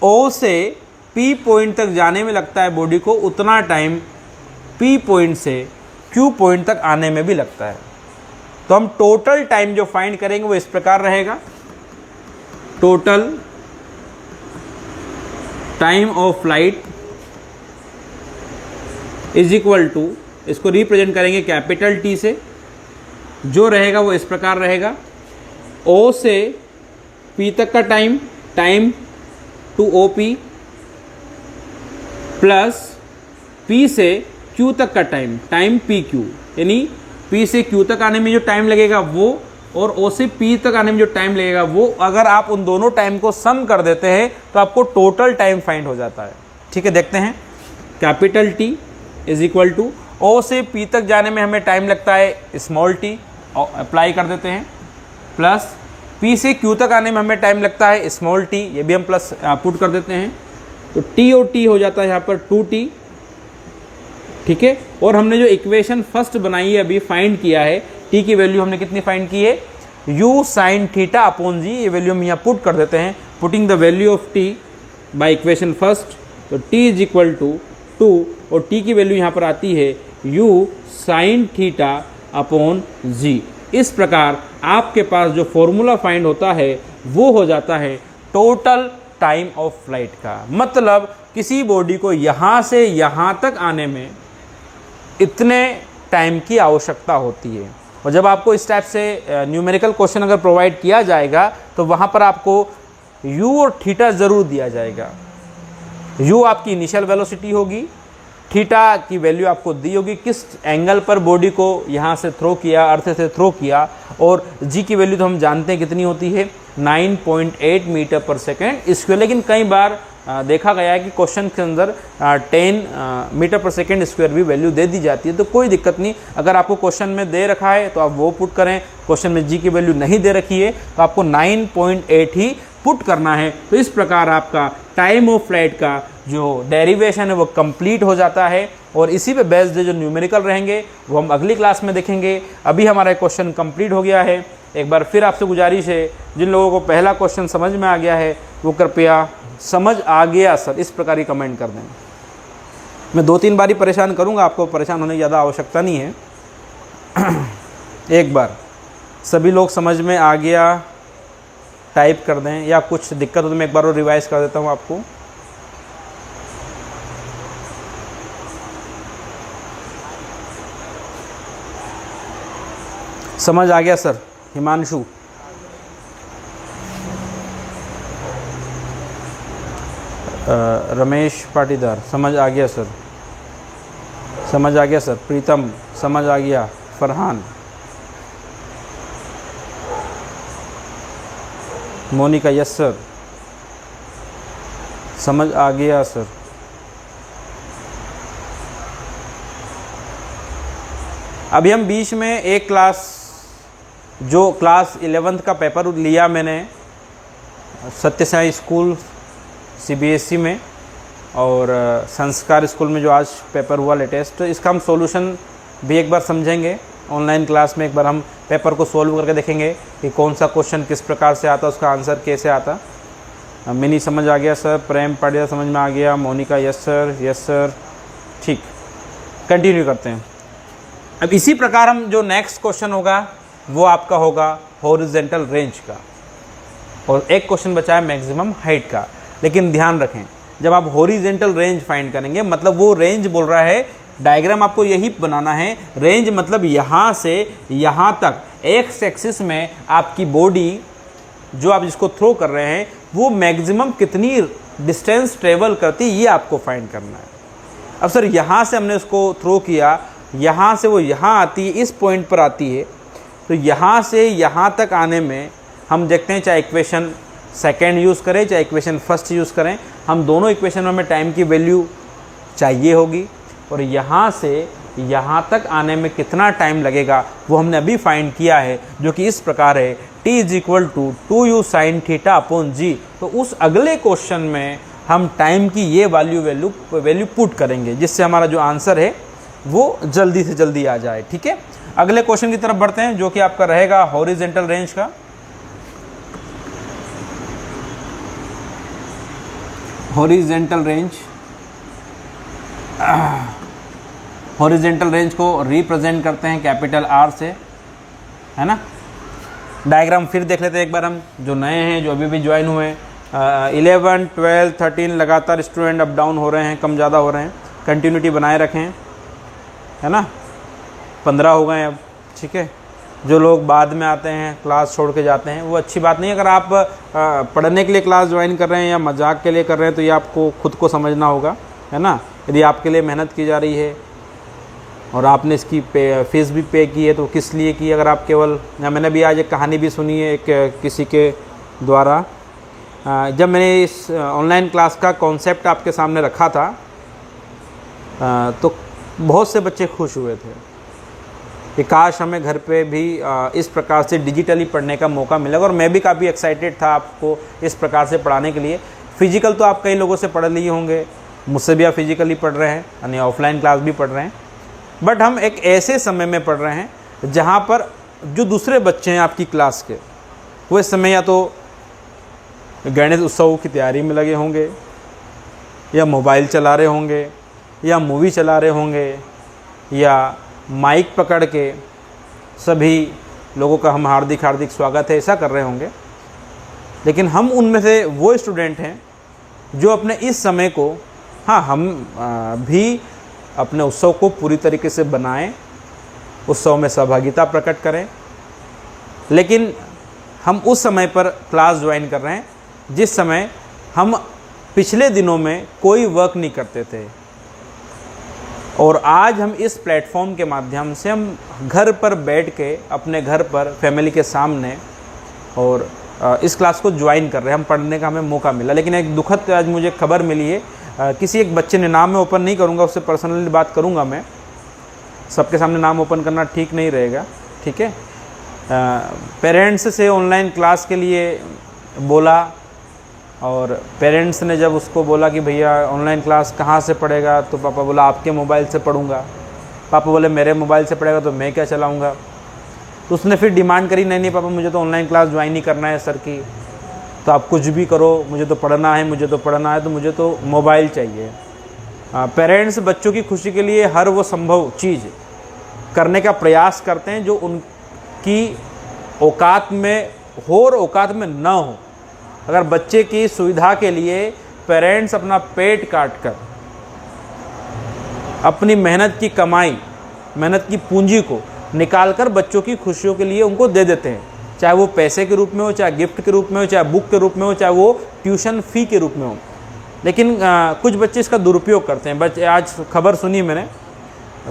ओ से पी पॉइंट तक जाने में लगता है बॉडी को, उतना टाइम पी पॉइंट से क्यू पॉइंट तक आने में भी लगता है। तो हम टोटल टाइम जो फाइंड करेंगे वो इस प्रकार रहेगा, total time of flight is equal to, इसको रिप्रेजेंट करेंगे कैपिटल टी से, जो रहेगा वो इस प्रकार रहेगा, ओ से पी तक का time, time to O P, plus P से क्यू तक का टाइम, टाइम पी क्यू, यानी पी से क्यू तक आने में जो टाइम लगेगा वो, और ओ से पी तक आने में जो टाइम लगेगा वो। अगर आप उन दोनों टाइम को सम कर देते हैं तो आपको टोटल टाइम फाइंड हो जाता है। ठीक है, देखते हैं, capital T is equal to, O से पी तक जाने में हमें टाइम लगता है स्मॉल टी, अप्लाई कर देते हैं, प्लस पी से क्यू तक आने में हमें टाइम लगता है स्मॉल टी, ये भी हम प्लस पुट कर देते हैं, तो टी और टी हो जाता है यहाँ पर 2t। ठीक है, और हमने जो इक्वेशन फर्स्ट बनाई है अभी फाइंड किया है, टी की वैल्यू हमने कितनी फाइंड की है, यू साइन थीटा अपॉन जी, ये वैल्यू हम यहाँ पुट कर देते हैं, putting the value of T by equation first, तो टी इज इक्वल टू 2, और टी की वैल्यू यहाँ पर आती है U sine theta upon g. इस प्रकार आपके पास जो फॉर्मूला फाइंड होता है वो हो जाता है टोटल टाइम ऑफ फ्लाइट का। मतलब किसी बॉडी को यहाँ से यहाँ तक आने में इतने टाइम की आवश्यकता होती है। और जब आपको इस टाइप से न्यूमेरिकल क्वेश्चन अगर प्रोवाइड किया जाएगा तो वहाँ पर आपको u और थीटा ज़रूर दिया जाएगा। u आपकी इनिशियल वेलोसिटी होगी, थीटा की वैल्यू आपको दी होगी किस एंगल पर बॉडी को यहाँ से थ्रो किया, अर्थ से थ्रो किया, और g की वैल्यू तो हम जानते हैं कितनी होती है 9.8 मीटर पर सेकेंड स्क्वायर। लेकिन कई बार देखा गया है कि क्वेश्चन के अंदर 10 मीटर पर सेकेंड स्क्वायर भी वैल्यू दे दी जाती है, तो कोई दिक्कत नहीं। अगर आपको क्वेश्चन में दे रखा है तो आप वो पुट करें, क्वेश्चन में जी की वैल्यू नहीं दे रखी है तो आपको 9.8 ही पुट करना है। तो इस प्रकार आपका टाइम ऑफ फ्लाइट का जो डेरिवेशन है वो कंप्लीट हो जाता है, और इसी पे बेस्ड जो न्यूमेरिकल रहेंगे वो हम अगली क्लास में देखेंगे। अभी हमारा क्वेश्चन कंप्लीट हो गया है। एक बार फिर आपसे गुजारिश है, जिन लोगों को पहला क्वेश्चन समझ में आ गया है वो कृपया समझ आ गया सर इस प्रकार ही कमेंट कर दें। मैं 2-3 बार ही परेशान करूंगा, आपको परेशान होने की ज़्यादा आवश्यकता नहीं है। एक बार सभी लोग समझ में आ गया टाइप कर दें, या कुछ दिक्कत हो तो मैं एक बार और रिवाइज कर देता हूं आपको। समझ आ गया सर? हिमांशु, रमेश पाटीदार, समझ आ गया सर, समझ आ गया सर। प्रीतम, समझ आ गया। फरहान, मोनिका, यस सर, समझ आ गया सर। अभी हम बीच में एक क्लास जो क्लास 11th का पेपर लिया मैंने सत्य साई स्कूल CBSE में और संस्कार स्कूल में जो आज पेपर हुआ लेटेस्ट, इसका हम सॉल्यूशन भी एक बार समझेंगे। ऑनलाइन क्लास में एक बार हम पेपर को सोल्व करके देखेंगे कि कौन सा क्वेश्चन किस प्रकार से आता, उसका आंसर कैसे आता। मिनी समझ आ गया सर, प्रेम पाटिया समझ में आ गया, मोनिका यस सर, ठीक, कंटिन्यू करते हैं। अब इसी प्रकार हम जो नेक्स्ट क्वेश्चन होगा वो आपका होगा हॉरिजॉन्टल रेंज का, और एक क्वेश्चन बचा है मैक्सिमम हाइट का। लेकिन ध्यान रखें, जब आप हॉरिजॉन्टल रेंज फाइंड करेंगे, मतलब वो रेंज बोल रहा है, डायग्राम आपको यही बनाना है, रेंज मतलब यहाँ से यहाँ तक एक्स एक्सिस में आपकी बॉडी जो आप जिसको थ्रो कर रहे हैं वो मैक्सिमम कितनी डिस्टेंस ट्रेवल करती, ये आपको फाइंड करना है। अब सर यहाँ से हमने उसको थ्रो किया, यहाँ से वो यहाँ आती है, इस पॉइंट पर आती है, तो यहाँ से यहाँ तक आने में हम देखते हैं, चाहे इक्वेशन सेकेंड यूज़ करें चाहे इक्वेशन फर्स्ट यूज़ करें, हम दोनों इक्वेशन में हमें टाइम की वैल्यू चाहिए होगी, और यहाँ से यहाँ तक आने में कितना टाइम लगेगा वो हमने अभी फाइंड किया है, जो कि इस प्रकार है, t = 2u sin θ/g। तो उस अगले क्वेश्चन में हम टाइम की ये वैल्यू पुट करेंगे, जिससे हमारा जो आंसर है वो जल्दी से जल्दी आ जाए। ठीक है, अगले क्वेश्चन की तरफ बढ़ते हैं, जो कि आपका रहेगा हॉरिजॉन्टल रेंज का। हॉरिजॉन्टल रेंज को रिप्रेजेंट करते हैं कैपिटल R से, है ना। डायग्राम फिर देख लेते हैं एक बार हम, जो नए हैं, जो अभी भी ज्वाइन हुए हैं। 11, 12, 13 लगातार स्टूडेंट अप डाउन हो रहे हैं, कम ज़्यादा हो रहे हैं, कंटिन्यूटी बनाए रखें, है ना। 15 हो गए अब, ठीक है। जो लोग बाद में आते हैं, क्लास छोड़ के जाते हैं, वो अच्छी बात नहीं। अगर आप पढ़ने के लिए क्लास ज्वाइन कर रहे हैं या मजाक के लिए कर रहे हैं, तो ये आपको खुद को समझना होगा, है ना। यदि आपके लिए मेहनत की जा रही है और आपने इसकी फीस भी पे की है, तो किस लिए की। अगर आप केवल, या मैंने भी आज एक कहानी भी सुनी है एक किसी के द्वारा, जब मैंने इस ऑनलाइन क्लास का कॉन्सेप्ट आपके सामने रखा था, तो बहुत से बच्चे खुश हुए थे कि काश हमें घर पे भी इस प्रकार से डिजिटली पढ़ने का मौका मिलेगा। और मैं भी काफ़ी एक्साइटेड था आपको इस प्रकार से पढ़ाने के लिए। फिजिकल तो आप कई लोगों से पढ़ लिए होंगे, मुझसे भी आप फिजिकली पढ़ रहे हैं, यानी ऑफलाइन क्लास भी पढ़ रहे हैं, बट हम एक ऐसे समय में पढ़ रहे हैं जहाँ पर जो दूसरे बच्चे हैं आपकी क्लास के, वो इस समय या तो गणेश उत्सव की तैयारी में लगे होंगे, या मोबाइल चला रहे होंगे, या मूवी चला रहे होंगे, या माइक पकड़ के सभी लोगों का हम हार्दिक स्वागत है ऐसा कर रहे होंगे। लेकिन हम उनमें से वो स्टूडेंट हैं जो अपने इस समय को, हाँ, हम भी अपने उत्सव को पूरी तरीके से बनाएं, उत्सव में सहभागिता प्रकट करें, लेकिन हम उस समय पर क्लास ज्वाइन कर रहे हैं जिस समय हम पिछले दिनों में कोई वर्क नहीं करते थे। और आज हम इस प्लेटफॉर्म के माध्यम से हम घर पर बैठ के, अपने घर पर फैमिली के सामने, और इस क्लास को ज्वाइन कर रहे हैं, हम पढ़ने का हमें मौका मिला। लेकिन एक दुखद आज मुझे खबर मिली है, किसी एक बच्चे ने, नाम मैं ओपन नहीं करूंगा, उससे पर्सनली बात करूंगा मैं, सबके सामने नाम ओपन करना ठीक नहीं रहेगा, ठीक है। पेरेंट्स से ऑनलाइन क्लास के लिए बोला, और पेरेंट्स ने जब उसको बोला कि भैया ऑनलाइन क्लास कहाँ से पढ़ेगा, तो पापा बोला आपके मोबाइल से पढ़ूंगा। पापा बोले मेरे मोबाइल से पढ़ेगा तो मैं क्या चलाऊंगा। तो उसने फिर डिमांड करी, नहीं पापा मुझे तो ऑनलाइन क्लास ज्वाइन नहीं करना है सर की, तो आप कुछ भी करो, मुझे तो पढ़ना है, तो मुझे तो मोबाइल चाहिए। पेरेंट्स बच्चों की खुशी के लिए हर वो संभव चीज़ करने का प्रयास करते हैं जो उनकी औकात में हो और औकात में ना हो। अगर बच्चे की सुविधा के लिए पेरेंट्स अपना पेट काट कर, अपनी मेहनत की कमाई, मेहनत की पूंजी को निकाल कर बच्चों की खुशियों के लिए उनको दे देते हैं, चाहे वो पैसे के रूप में हो, चाहे गिफ्ट के रूप में हो, चाहे बुक के रूप में हो, चाहे वो ट्यूशन फ़ी के रूप में हो। लेकिन कुछ बच्चे इसका दुरुपयोग करते हैं। बच्चे, आज खबर सुनी मैंने,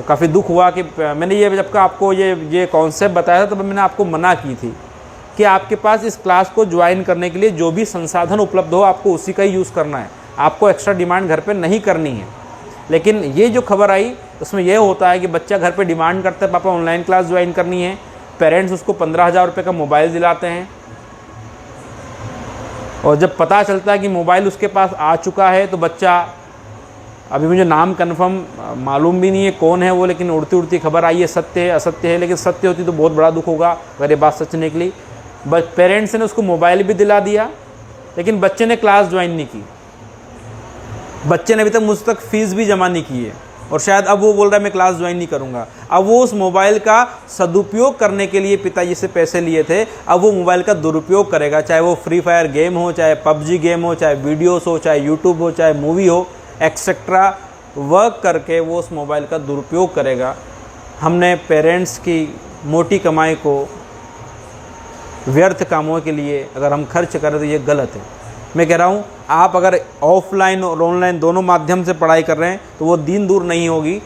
काफ़ी दुख हुआ कि मैंने ये जब आपको ये कॉन्सेप्ट बताया था, तब मैंने आपको मना की थी कि आपके पास इस क्लास को ज्वाइन करने के लिए जो भी संसाधन उपलब्ध हो आपको उसी का ही यूज़ करना है, आपको एक्स्ट्रा डिमांड घर पे नहीं करनी है। लेकिन ये जो खबर आई उसमें यह होता है कि बच्चा घर पे डिमांड करता है पापा ऑनलाइन क्लास ज्वाइन करनी है, पेरेंट्स उसको 15,000 रुपये का मोबाइल दिलाते हैं, और जब पता चलता है कि मोबाइल उसके पास आ चुका है तो बच्चा, अभी मुझे नाम कन्फर्म मालूम भी नहीं है कौन है वो, लेकिन उड़ती उड़ती खबर आई है, सत्य है असत्य है, लेकिन सत्य होती तो बहुत बड़ा दुख होगा अगर ये बात सच निकली। बस पेरेंट्स ने उसको मोबाइल भी दिला दिया, लेकिन बच्चे ने क्लास ज्वाइन नहीं की, बच्चे ने अभी तक मुझ तक फीस भी जमा नहीं की है, और शायद अब वो बोल रहा है मैं क्लास ज्वाइन नहीं करूँगा। अब वो उस मोबाइल का सदुपयोग करने के लिए पिताजी से पैसे लिए थे, अब वो मोबाइल का दुरुपयोग करेगा, चाहे वो फ्री फायर गेम हो, चाहे पबजी गेम हो, चाहे वीडियोस हो, चाहे यूट्यूब हो, चाहे मूवी हो, एक्सेट्रा वर्क करके वो उस मोबाइल का दुरुपयोग करेगा। हमने पेरेंट्स की मोटी कमाई को व्यर्थ कामों के लिए अगर हम खर्च करें तो ये गलत है। मैं कह रहा हूँ आप अगर ऑफलाइन और ऑनलाइन दोनों माध्यम से पढ़ाई कर रहे हैं तो वो दिन दूर नहीं होगी,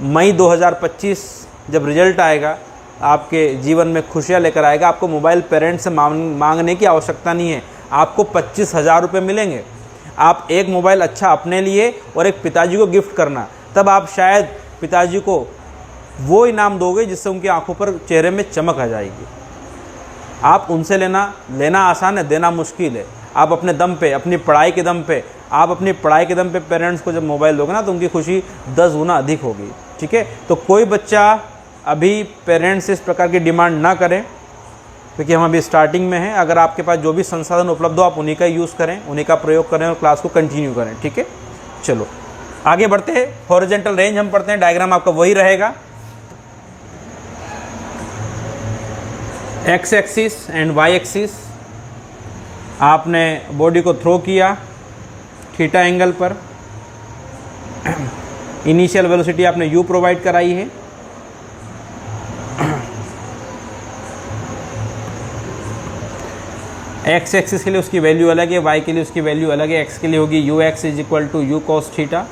मई 2025 जब रिजल्ट आएगा आपके जीवन में खुशियाँ लेकर आएगा। आपको मोबाइल पेरेंट्स से मांगने की आवश्यकता नहीं है, आपको 25,000 रुपये मिलेंगे। आप एक मोबाइल अच्छा अपने लिए और एक पिताजी को गिफ्ट करना, तब आप शायद पिताजी को वो इनाम दोगे जिससे उनकी आंखों पर चेहरे में चमक आ जाएगी। आप उनसे लेना आसान है, देना मुश्किल है। आप अपने दम पे, अपनी पढ़ाई के दम पे पेरेंट्स को जब मोबाइल दोगे ना तो उनकी खुशी 10 गुना अधिक होगी। ठीक है, तो कोई बच्चा अभी पेरेंट्स से इस प्रकार की डिमांड ना करें, क्योंकि हम अभी स्टार्टिंग में हैं। अगर आपके पास जो भी संसाधन उपलब्ध हो आप उन्हीं का यूज़ करें, उन्हीं का प्रयोग करें और क्लास को कंटिन्यू करें। ठीक है, चलो आगे बढ़ते हैं। हॉरिजॉन्टल रेंज हम पढ़ते हैं, डायग्राम आपका वही रहेगा, X axis and Y axis. आपने बॉडी को थ्रो किया थीटा एंगल पर, इनिशियल वेलोसिटी आपने यू प्रोवाइड कराई है, एक्स एक्सिस के लिए उसकी वैल्यू अलग है, वाई के लिए उसकी वैल्यू अलग है। एक्स के लिए होगी U X is equal to U cos theta,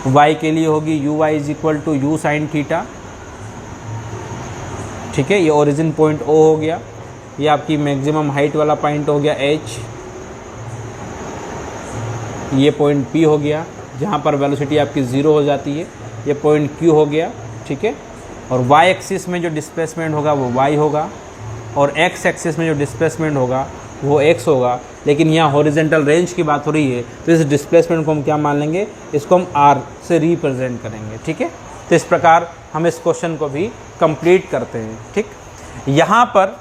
Y के लिए होगी U Y is equal to you sine theta. ठीक है, ये ओरिजिन पॉइंट ओ हो गया, ये आपकी मैक्सिमम हाइट वाला पॉइंट हो गया एच, ये पॉइंट पी हो गया जहाँ पर वेलोसिटी आपकी ज़ीरो हो जाती है, ये पॉइंट क्यू हो गया। ठीक है, और वाई एक्सिस में जो डिस्प्लेसमेंट होगा वो वाई होगा, और एक्स एक्सिस में जो डिस्प्लेसमेंट होगा वो एक्स होगा। लेकिन यहाँ हॉरिजॉन्टल रेंज की बात हो रही है तो इस डिस्प्लेसमेंट को हम क्या मान लेंगे, इसको हम आर से रिप्रेजेंट करेंगे। ठीक है, तो इस प्रकार हम इस क्वेश्चन को भी कंप्लीट करते हैं। ठीक, यहाँ पर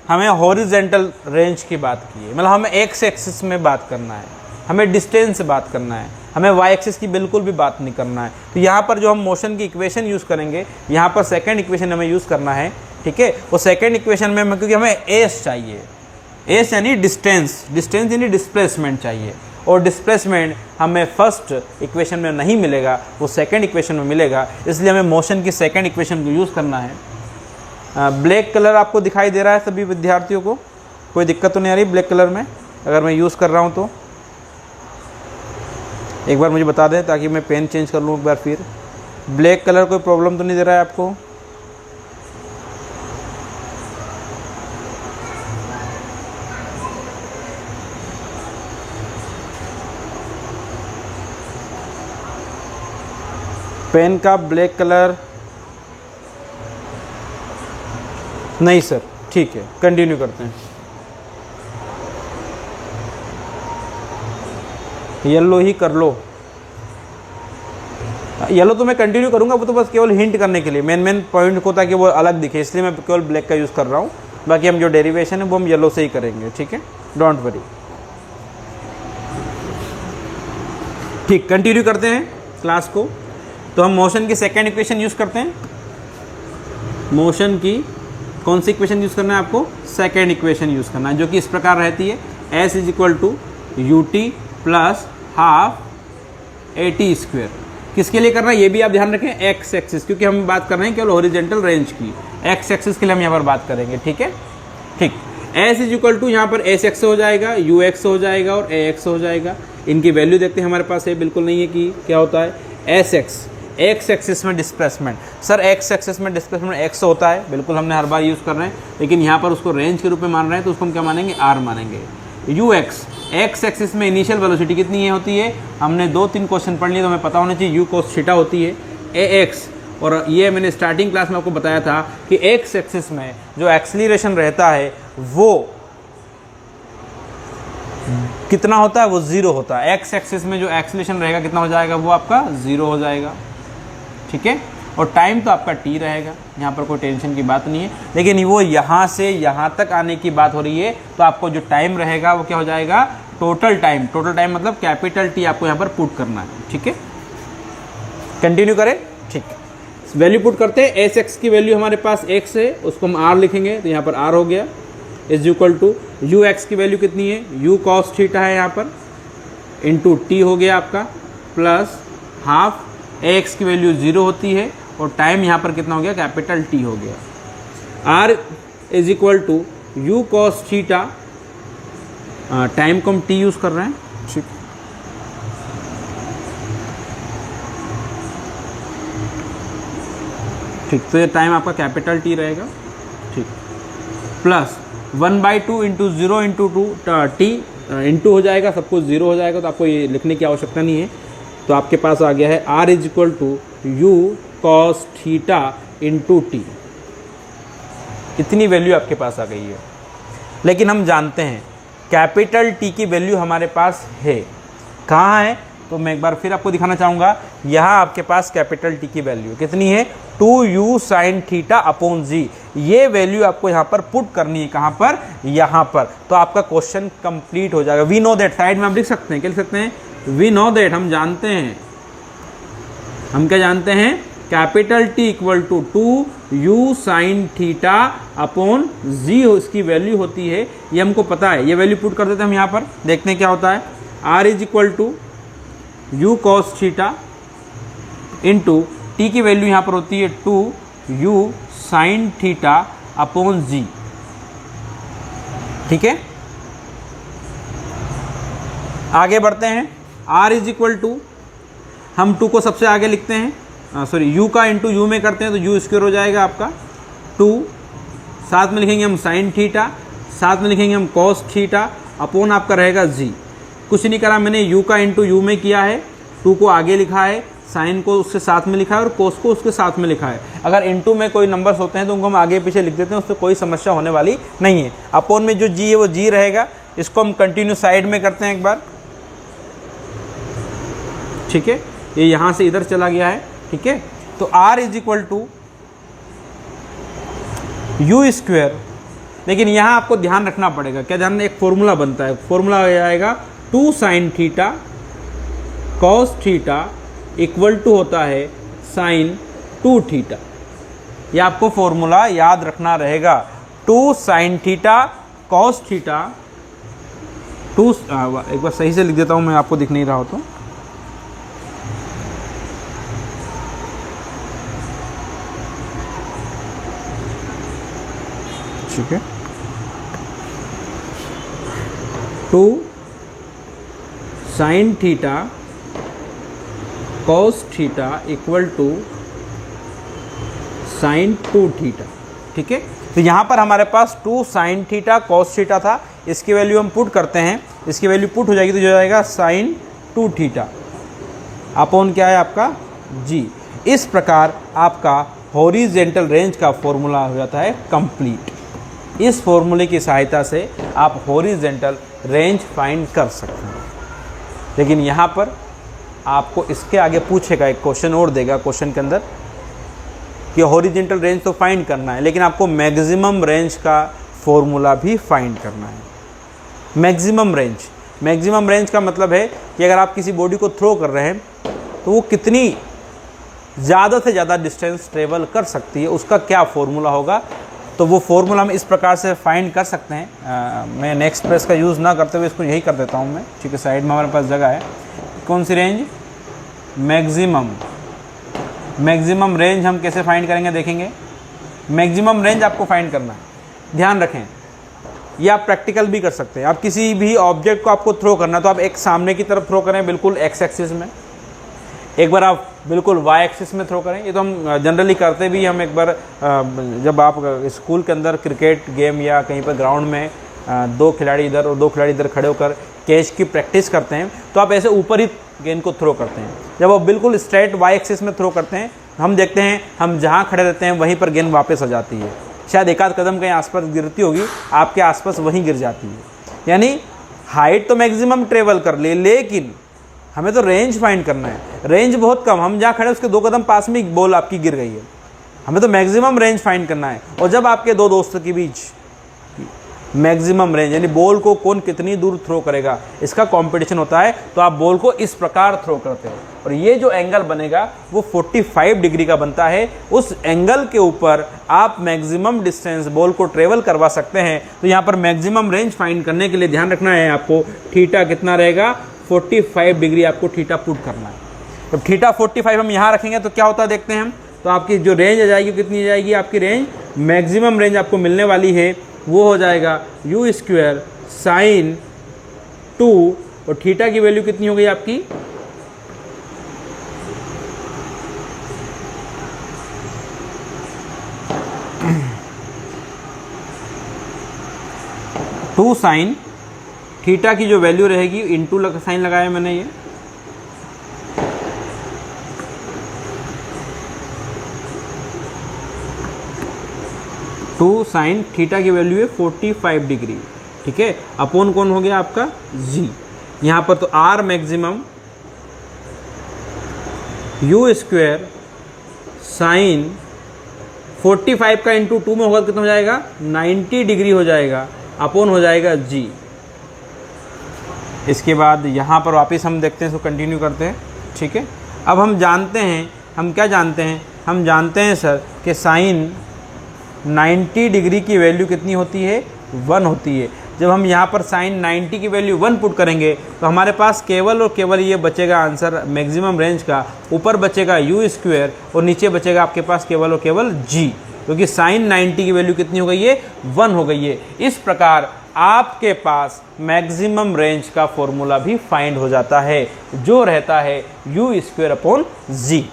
हमें हॉरिजॉन्टल रेंज की बात की है, मतलब हमें एक्स एक्सिस में बात करना है, हमें डिस्टेंस से बात करना है, हमें वाई एक्सिस की बिल्कुल भी बात नहीं करना है। तो यहाँ पर जो हम मोशन की इक्वेशन यूज़ करेंगे, यहाँ पर सेकंड इक्वेशन हमें यूज़ करना है। ठीक है, वो सेकंड इक्वेशन में क्योंकि हमें एस चाहिए, एस यानी डिस्टेंस, डिस्टेंस यानी डिस्प्लेसमेंट चाहिए, और डिस्प्लेसमेंट हमें फर्स्ट इक्वेशन में नहीं मिलेगा, वो सेकंड इक्वेशन में मिलेगा। इसलिए हमें मोशन की सेकंड इक्वेशन को यूज़ करना है। ब्लैक कलर आपको दिखाई दे रहा है सभी विद्यार्थियों को, कोई दिक्कत तो नहीं आ रही ब्लैक कलर में अगर मैं यूज़ कर रहा हूँ तो? एक बार मुझे बता दें ताकि मैं पेन चेंज कर लूँ एक बार फिर। ब्लैक कलर कोई प्रॉब्लम तो नहीं दे रहा है आपको? पेन का ब्लैक कलर नहीं सर, ठीक है कंटिन्यू करते हैं। येलो ही कर लो, येलो तो मैं कंटिन्यू करूंगा, वो तो बस केवल हिंट करने के लिए, मेन पॉइंट को ताकि वो अलग दिखे, इसलिए मैं केवल ब्लैक का यूज़ कर रहा हूँ। बाकी हम जो डेरिवेशन है वो हम येलो से ही करेंगे। ठीक है, डोंट वरी। ठीक, कंटिन्यू करते हैं क्लास को। तो हम मोशन की सेकेंड इक्वेशन यूज़ करते हैं। मोशन की कौन सी इक्वेशन यूज़ करना है आपको? सेकेंड इक्वेशन यूज़ करना है, जो कि इस प्रकार रहती है, S is equal to U T plus half A T square. किसके लिए करना है ये भी आप ध्यान रखें, एक्स एक्सिस, क्योंकि हम बात कर रहे हैं केवल हॉरिजॉन्टल रेंज की। एक्स एक्सिस के लिए हम यहाँ पर बात करेंगे। ठीक है, ठीक। एस इज इक्वल टू यहाँ पर एस एक्स हो जाएगा, यू एक्स हो जाएगा और ए एक्स हो जाएगा। इनकी वैल्यू देखते हैं, हमारे पास ये बिल्कुल नहीं है कि क्या होता है एस एक्स, एक्स एक्सिस में डिस्प्लेसमेंट। सर एक्स एक्सिस में डिस्प्लेसमेंट एक्स होता है, बिल्कुल हमने हर बार यूज़ कर रहे हैं, लेकिन यहाँ पर उसको रेंज के रूप में मान रहे हैं तो उसको हम क्या मानेंगे, आर मानेंगे। यू एक्स, एक्स एक्सिस में इनिशियल वेलोसिटी कितनी है होती है, हमने 2-3 क्वेश्चन पढ़ लिए तो हमें पता होना चाहिए, यू कोस थीटा होती है। ए एक्स, और ये मैंने स्टार्टिंग क्लास में आपको बताया था कि एक्स एक्सिस में जो एक्सीलरेशन रहता है वो कितना होता है, वो 0 होता है। एक्स एक्सिस में जो एक्सीलरेशन रहेगा कितना हो जाएगा, वो आपका 0 हो जाएगा, ठीक है। और टाइम तो आपका t रहेगा, यहाँ पर कोई टेंशन की बात नहीं है। लेकिन वो यहाँ से यहाँ तक आने की बात हो रही है, तो आपको जो टाइम रहेगा वो क्या हो जाएगा, टोटल टाइम। टोटल टाइम मतलब कैपिटल T आपको यहाँ पर पुट करना है, ठीक है। कंटिन्यू करें, ठीक है। वैल्यू पुट करते हैं। एस एक्स की वैल्यू हमारे पास x है, उसको हम r लिखेंगे, तो यहाँ पर r हो गया, is equal to U X की वैल्यू कितनी है, u cos थीटा है यहाँ पर, इंटू t हो गया आपका, प्लस हाफ ax की वैल्यू 0 होती है, और टाइम यहाँ पर कितना हो गया, कैपिटल T हो गया। r is equal to U cos theta, time को हम t यूज़ कर रहे हैं, ठीक। ठीक, तो ये टाइम आपका कैपिटल T रहेगा, ठीक, plus 1/2 into 0 into 2 T into हो जाएगा, सब कुछ 0 हो जाएगा, तो आपको ये लिखने की आवश्यकता नहीं है। तो आपके पास आ गया है r is equal to U cos theta into T। इतनी वैल्यू आपके पास आ गई है। लेकिन हम जानते हैं कैपिटल T की वैल्यू हमारे पास है, कहाँ है, तो मैं एक बार फिर आपको दिखाना चाहूँगा। यहाँ आपके पास कैपिटल T की वैल्यू कितनी है, 2u sin थीटा अपॉन जी। ये वैल्यू आपको यहाँ पर पुट करनी है, कहाँ पर, यहाँ पर। तो आपका क्वेश्चन कंप्लीट हो जाएगा। वी नो दैट, साइड में आप लिख सकते हैं, क्या लिख सकते हैं, वी नो दैट, हम जानते हैं, हम क्या जानते हैं, capital T equal to 2u sin theta upon g इसकी वैल्यू होती है, ये हमको पता है। ये वैल्यू पुट कर देते हैं हम यहाँ पर, देखते हैं क्या होता है। r is equal to U cos theta into T की वैल्यू यहाँ पर होती है 2u sin थीटा अपॉन जी, ठीक है। आगे बढ़ते हैं। r इज इक्वल टू, हम 2 को सबसे आगे लिखते हैं, सॉरी u का इंटू u में करते हैं, तो u स्क्वायर हो जाएगा आपका 2, साथ में लिखेंगे हम sin थीटा, साथ में लिखेंगे हम cos थीटा अपॉन आपका रहेगा जी। कुछ नहीं करा मैंने, u का इंटू u में किया है, 2 को आगे लिखा है, साइन को उसके साथ में लिखा है, और कोस को उसके साथ में लिखा है। अगर इंटू में कोई नंबर्स होते हैं तो उनको हम आगे पीछे लिख देते हैं, उससे कोई समस्या होने वाली नहीं है। अपॉन में जो जी है वो जी रहेगा। इसको हम कंटिन्यू साइड में करते हैं एक बार, ठीक है। ये यहाँ से इधर चला गया है, ठीक है। तो r is equal to U square, लेकिन यहाँ आपको ध्यान रखना पड़ेगा, क्या ध्यान, एक फॉर्मूला बनता है, फॉर्मूला आ जाएगा 2 sin theta cos theta equal to होता है sin 2 थीटा। ये आपको फॉर्मूला याद रखना रहेगा। 2 sin थीटा cos थीटा, 2 एक बार सही से लिख देता हूँ मैं, आपको दिख नहीं रहा हो तो, ठीक है। 2 sin theta cos theta equal to sin 2 theta, ठीक है। तो यहाँ पर हमारे पास 2 sin थीटा cos थीटा था, इसकी वैल्यू हम पुट करते हैं, इसकी वैल्यू पुट हो जाएगी तो जो जाएगा sin 2 थीटा अपॉन क्या है आपका g। इस प्रकार आपका हॉरिजेंटल रेंज का फॉर्मूला हो जाता है कंप्लीट। इस फॉर्मूले की सहायता से आप हॉरिजेंटल रेंज फाइंड कर सकते हैं। लेकिन यहाँ पर आपको इसके आगे पूछेगा, एक क्वेश्चन और देगा क्वेश्चन के अंदर कि हॉरिजेंटल रेंज तो फाइंड करना है, लेकिन आपको मैक्सिमम रेंज का फॉर्मूला भी फाइंड करना है। मैक्सिमम रेंज का मतलब है कि अगर आप किसी बॉडी को थ्रो कर रहे हैं तो वो कितनी ज़्यादा से ज़्यादा डिस्टेंस ट्रेवल कर सकती है, उसका क्या फॉर्मूला होगा। तो वो फॉर्मूला हम इस प्रकार से फाइंड कर सकते हैं। मैं नेक्स्ट प्रेस का यूज़ ना करते हुए इसको यही कर देता हूँ मैं, ठीक है। साइड में हमारे पास जगह है, कौन सी रेंज, मैक्सिमम रेंज हम कैसे फाइंड करेंगे देखेंगे। मैक्सिमम रेंज आपको फाइंड करना है, ध्यान रखें। ये आप प्रैक्टिकल भी कर सकते हैं। आप किसी भी ऑब्जेक्ट को आपको थ्रो करना है तो आप एक सामने की तरफ थ्रो करें, बिल्कुल एक्स एक्सिस में, एक बार आप बिल्कुल वाई एक्सिस में थ्रो करें। ये तो हम जनरली करते भी, हम एक बार जब आप स्कूल के अंदर क्रिकेट गेम या कहीं पर ग्राउंड में 2 खिलाड़ी इधर और 2 खिलाड़ी इधर खड़े होकर कैच की प्रैक्टिस करते हैं तो आप ऐसे ऊपर ही गेंद को थ्रो करते हैं। जब आप बिल्कुल स्ट्रेट वाई एक्सिस में थ्रो करते हैं हम देखते हैं हम जहाँ खड़े रहते हैं वहीं पर गेंद वापस आ जाती है, शायद एक आध कदम कहीं आसपास गिरती होगी, आपके आसपास वहीं गिर जाती है। यानी हाइट तो मैक्सिमम ट्रेवल कर ले, लेकिन हमें तो रेंज फाइंड करना है। रेंज बहुत कम, हम जहाँ खड़े उसके 2 कदम पास में बॉल आपकी गिर गई है, हमें तो मैक्सिमम रेंज फाइंड करना है। और जब आपके 2 दोस्तों के बीच मैक्सिमम रेंज यानी बॉल को कौन कितनी दूर थ्रो करेगा इसका कंपटीशन होता है, तो आप बॉल को इस प्रकार थ्रो करते हो और ये जो एंगल बनेगा वो 45 डिग्री का बनता है। उस एंगल के ऊपर आप मैक्सिमम डिस्टेंस बॉल को ट्रेवल करवा सकते हैं। तो यहाँ पर मैक्सिमम रेंज फाइंड करने के लिए ध्यान रखना है आपको, थीटा कितना रहेगा, 45 डिग्री आपको थीटा पुट करना है। जब थीटा 45 हम यहाँ रखेंगे तो क्या होता है देखते हैं हम, तो आपकी जो रेंज आ जाएगी कितनी आ जाएगी, आपकी रेंज मैक्सिमम रेंज आपको मिलने वाली है वो हो जाएगा u² sin 2 और थीटा की वैल्यू कितनी हो गई आपकी 2 sin थीटा की जो वैल्यू रहेगी इंटू साइन लगाया मैंने ये, टू साइन थीटा की वैल्यू है 45 डिग्री, ठीक है। अपोन कौन हो गया आपका g, यहाँ पर तो r मैक्सिमम u² साइन 45 का इंटू 2 में होगा कितना हो जाएगा 90 डिग्री हो जाएगा, अपोन हो जाएगा g। इसके बाद यहाँ पर वापस हम देखते हैं, इसको कंटिन्यू करते हैं, ठीक है। अब हम जानते हैं, हम क्या जानते हैं, हम जानते हैं सर कि साइन 90 डिग्री की वैल्यू कितनी होती है 1 होती है। जब हम यहाँ पर साइन 90 की वैल्यू 1 पुट करेंगे तो हमारे पास केवल और केवल ये बचेगा आंसर मैक्सिमम रेंज का, ऊपर बचेगा u² और नीचे बचेगा आपके पास केवल और केवल g, क्योंकि साइन 90 की वैल्यू कितनी हो गई है 1 हो गई है। इस प्रकार आपके पास मैक्सिमम रेंज का फॉर्मूला भी फाइंड हो जाता है जो रहता है u²/g।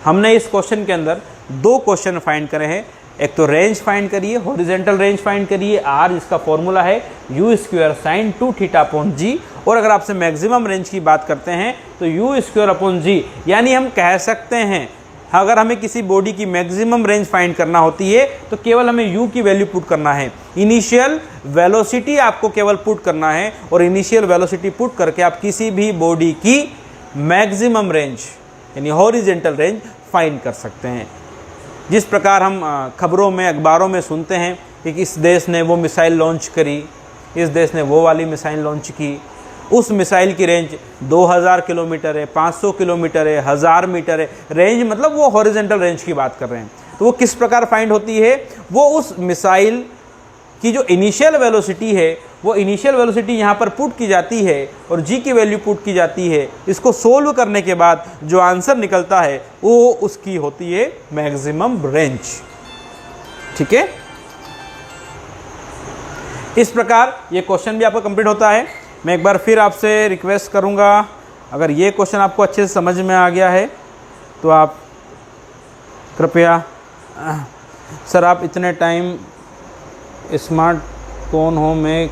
हमने इस क्वेश्चन के अंदर 2 क्वेश्चन फाइंड करे हैं, एक तो रेंज फाइंड करिए, हॉरिजेंटल रेंज फाइंड करिए r, जिसका फॉर्मूला है u² sin 2θ/g, और अगर आपसे मैक्सिमम रेंज की बात करते हैं तो u²/g। यानी हम कह सकते हैं अगर हमें किसी बॉडी की मैक्सिमम रेंज फाइंड करना होती है तो केवल हमें u की वैल्यू पुट करना है, इनिशियल वेलोसिटी आपको केवल पुट करना है, और इनिशियल वेलोसिटी पुट करके आप किसी भी बॉडी की मैक्सिमम रेंज यानी हॉरिजेंटल रेंज फाइंड कर सकते हैं। जिस प्रकार हम खबरों में अखबारों में सुनते हैं कि इस देश ने वो मिसाइल लॉन्च करी, इस देश ने वो वाली मिसाइल लॉन्च की, उस मिसाइल की रेंज 2000 किलोमीटर है, 500 किलोमीटर है, 1000 मीटर है, रेंज मतलब वो हॉरिजेंटल रेंज की बात कर रहे हैं। तो वो किस प्रकार फाइंड होती है, वो उस मिसाइल की जो इनिशियल वेलोसिटी है वो इनिशियल वेलोसिटी यहाँ पर पुट की जाती है और g की वैल्यू पुट की जाती है। इसको सोल्व करने के बाद जो आंसर निकलता है वो उसकी होती है मैक्सिमम रेंज, ठीक है। इस प्रकार ये क्वेश्चन भी आपका कंप्लीट होता है। मैं एक बार फिर आपसे रिक्वेस्ट करूँगा, अगर ये क्वेश्चन आपको अच्छे से समझ में आ गया है तो आप कृपया, सर आप इतने टाइम स्मार्टफोन हो, मैं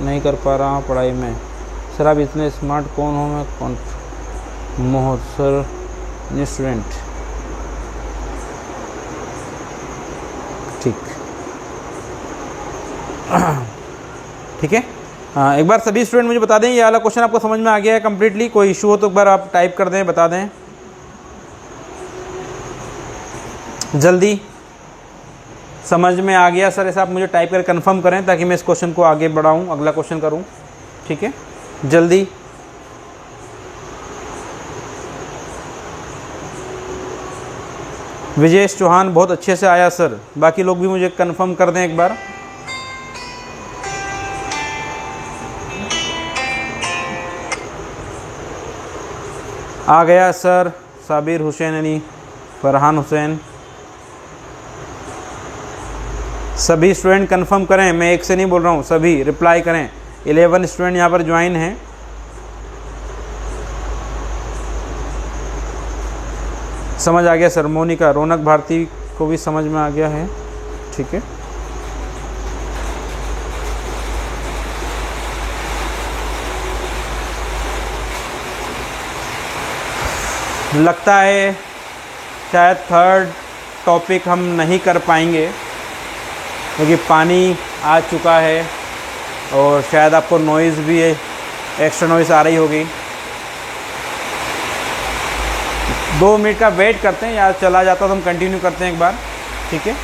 नहीं कर पा रहा हूँ पढ़ाई में, सर आप इतने स्मार्ट कौन हो, मैं कौन मोहर सर स्टूडेंट, ठीक ठीक है। हाँ, एक बार सभी स्टूडेंट मुझे बता दें ये वाला क्वेश्चन आपको समझ में आ गया है कम्प्लीटली, कोई इशू हो तो एक बार आप टाइप कर दें, बता दें जल्दी। समझ में आ गया सर ऐसा आप मुझे टाइप कर कंफर्म करें ताकि मैं इस क्वेश्चन को आगे बढ़ाऊं, अगला क्वेश्चन करूं, ठीक है जल्दी। विजेश चौहान बहुत अच्छे से आया सर, बाकी लोग भी मुझे कंफर्म कर दें एक बार। आ गया सर साबिर हुसैन यानी फरहान हुसैन, सभी स्टूडेंट कंफर्म करें, मैं एक से नहीं बोल रहा हूँ, सभी रिप्लाई करें। 11 स्टूडेंट यहाँ पर ज्वाइन हैं। समझ आ गया सर, मोनिका, रौनक भारती को भी समझ में आ गया है, ठीक है। लगता है शायद थर्ड टॉपिक हम नहीं कर पाएंगे क्योंकि पानी आ चुका है और शायद आपको नॉइज़ भी है, एक्स्ट्रा नॉइज़ आ रही होगी। 2 मिनट का वेट करते हैं, या चला जाता तो हम कंटिन्यू करते हैं एक बार, ठीक है।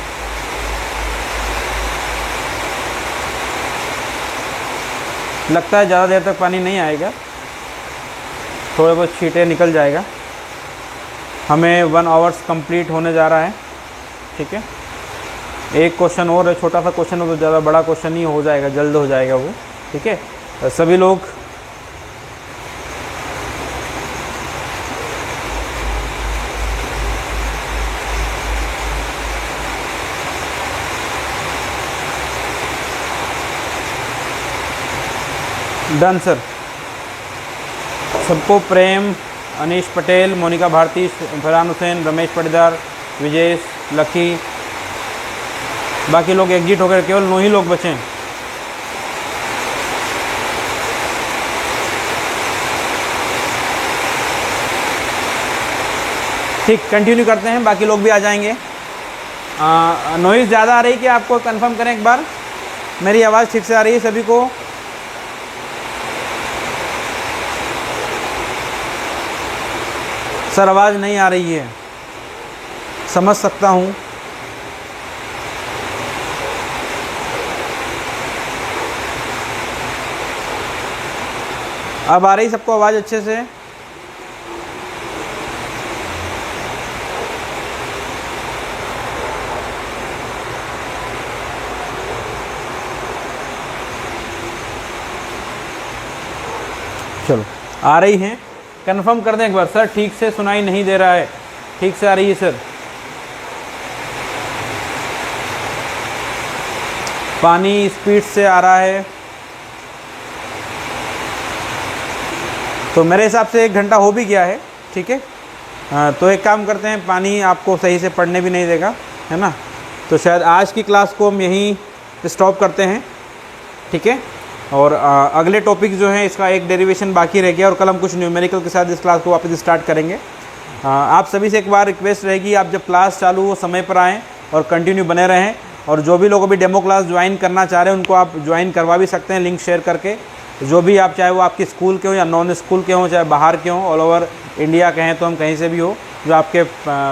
लगता है ज़्यादा देर तक पानी नहीं आएगा, थोड़े बहुत छींटे निकल जाएगा। हमें 1 आवर्स कंप्लीट होने जा रहा है, ठीक है। एक क्वेश्चन और है, छोटा सा क्वेश्चन हो तो ज़्यादा बड़ा क्वेश्चन ही हो जाएगा, जल्द हो जाएगा वो, ठीक है। सभी लोग डन सर। सबको प्रेम, अनीश पटेल, मोनिका भारती, फरहान हुसैन, रमेश पटीदार, विजेश, लकी, बाकी लोग एग्जिट हो गए, केवल 9 ही लोग बचे हैं। ठीक, कंटिन्यू करते हैं, बाकी लोग भी आ जाएंगे। नॉइज़ ज़्यादा आ रही कि आपको कंफर्म करें एक बार, मेरी आवाज़ ठीक से आ रही है सभी को? सर आवाज़ नहीं आ रही है, समझ सकता हूँ। अब आ रही सबको आवाज़ अच्छे से? चलो, आ रही हैं, कंफर्म कर दें एक बार। सर ठीक से सुनाई नहीं दे रहा है, ठीक से आ रही है सर? पानी स्पीड से आ रहा है तो मेरे हिसाब से 1 घंटा हो भी गया है, ठीक है। तो एक काम करते हैं, पानी आपको सही से पढ़ने भी नहीं देगा, है ना। तो शायद आज की क्लास को हम यहीं स्टॉप करते हैं, ठीक है। और अगले टॉपिक जो है इसका एक डेरिवेशन बाकी रह गया और कल हम कुछ न्यूमेरिकल के साथ इस क्लास को वापस स्टार्ट करेंगे। आप सभी से एक बार रिक्वेस्ट रहेगी, आप जब क्लास चालू हो समय पर आएँ और कंटिन्यू बने रहें। और जो भी लोग अभी डेमो क्लास ज्वाइन करना चाह रहे हैं उनको आप ज्वाइन करवा भी सकते हैं लिंक शेयर करके। जो भी आप, चाहे वो आपके स्कूल के हो या नॉन स्कूल के हों, चाहे बाहर के हों, ऑल ओवर इंडिया के हैं तो हम कहीं से भी हो, जो आपके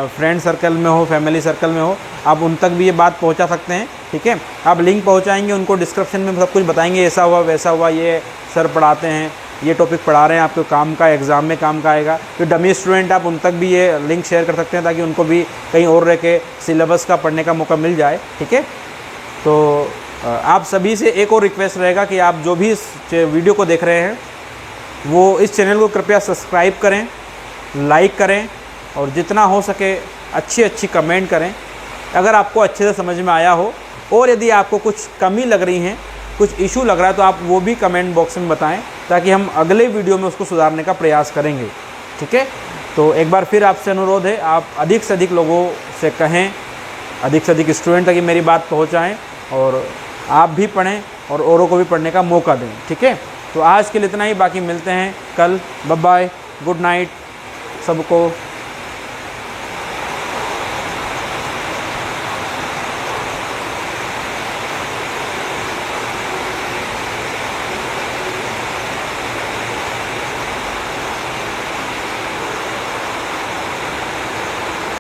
फ्रेंड सर्कल में हो, फैमिली सर्कल में हो, आप उन तक भी ये बात पहुंचा सकते हैं, ठीक है। आप लिंक पहुंचाएंगे, उनको डिस्क्रिप्शन में सब कुछ बताएंगे, ऐसा हुआ वैसा हुआ, ये सर पढ़ाते हैं, ये टॉपिक पढ़ा रहे हैं, आपको काम का, एग्ज़ाम में काम का आएगा। तो डमी स्टूडेंट आप उन तक भी ये लिंक शेयर कर सकते हैं ताकि उनको भी कहीं और रह के सिलेबस का पढ़ने का मौका मिल जाए, ठीक है। तो आप सभी से एक और रिक्वेस्ट रहेगा कि आप जो भी इस वीडियो को देख रहे हैं वो इस चैनल को कृपया सब्सक्राइब करें, लाइक करें और जितना हो सके अच्छी कमेंट करें अगर आपको अच्छे से समझ में आया हो। और यदि आपको कुछ कमी लग रही है, कुछ इशू लग रहा है तो आप वो भी कमेंट बॉक्स में बताएं ताकि हम अगले वीडियो में उसको सुधारने का प्रयास करेंगे, ठीक है। तो एक बार फिर आपसे अनुरोध है, आप अधिक से अधिक लोगों से कहें, अधिक से अधिक स्टूडेंट तक मेरी बात पहुंचाएं और आप भी पढ़ें और औरों को भी पढ़ने का मौका दें, ठीक है। तो आज के लिए इतना ही, बाकी मिलते हैं कल। बाय बाय, गुड नाइट सबको।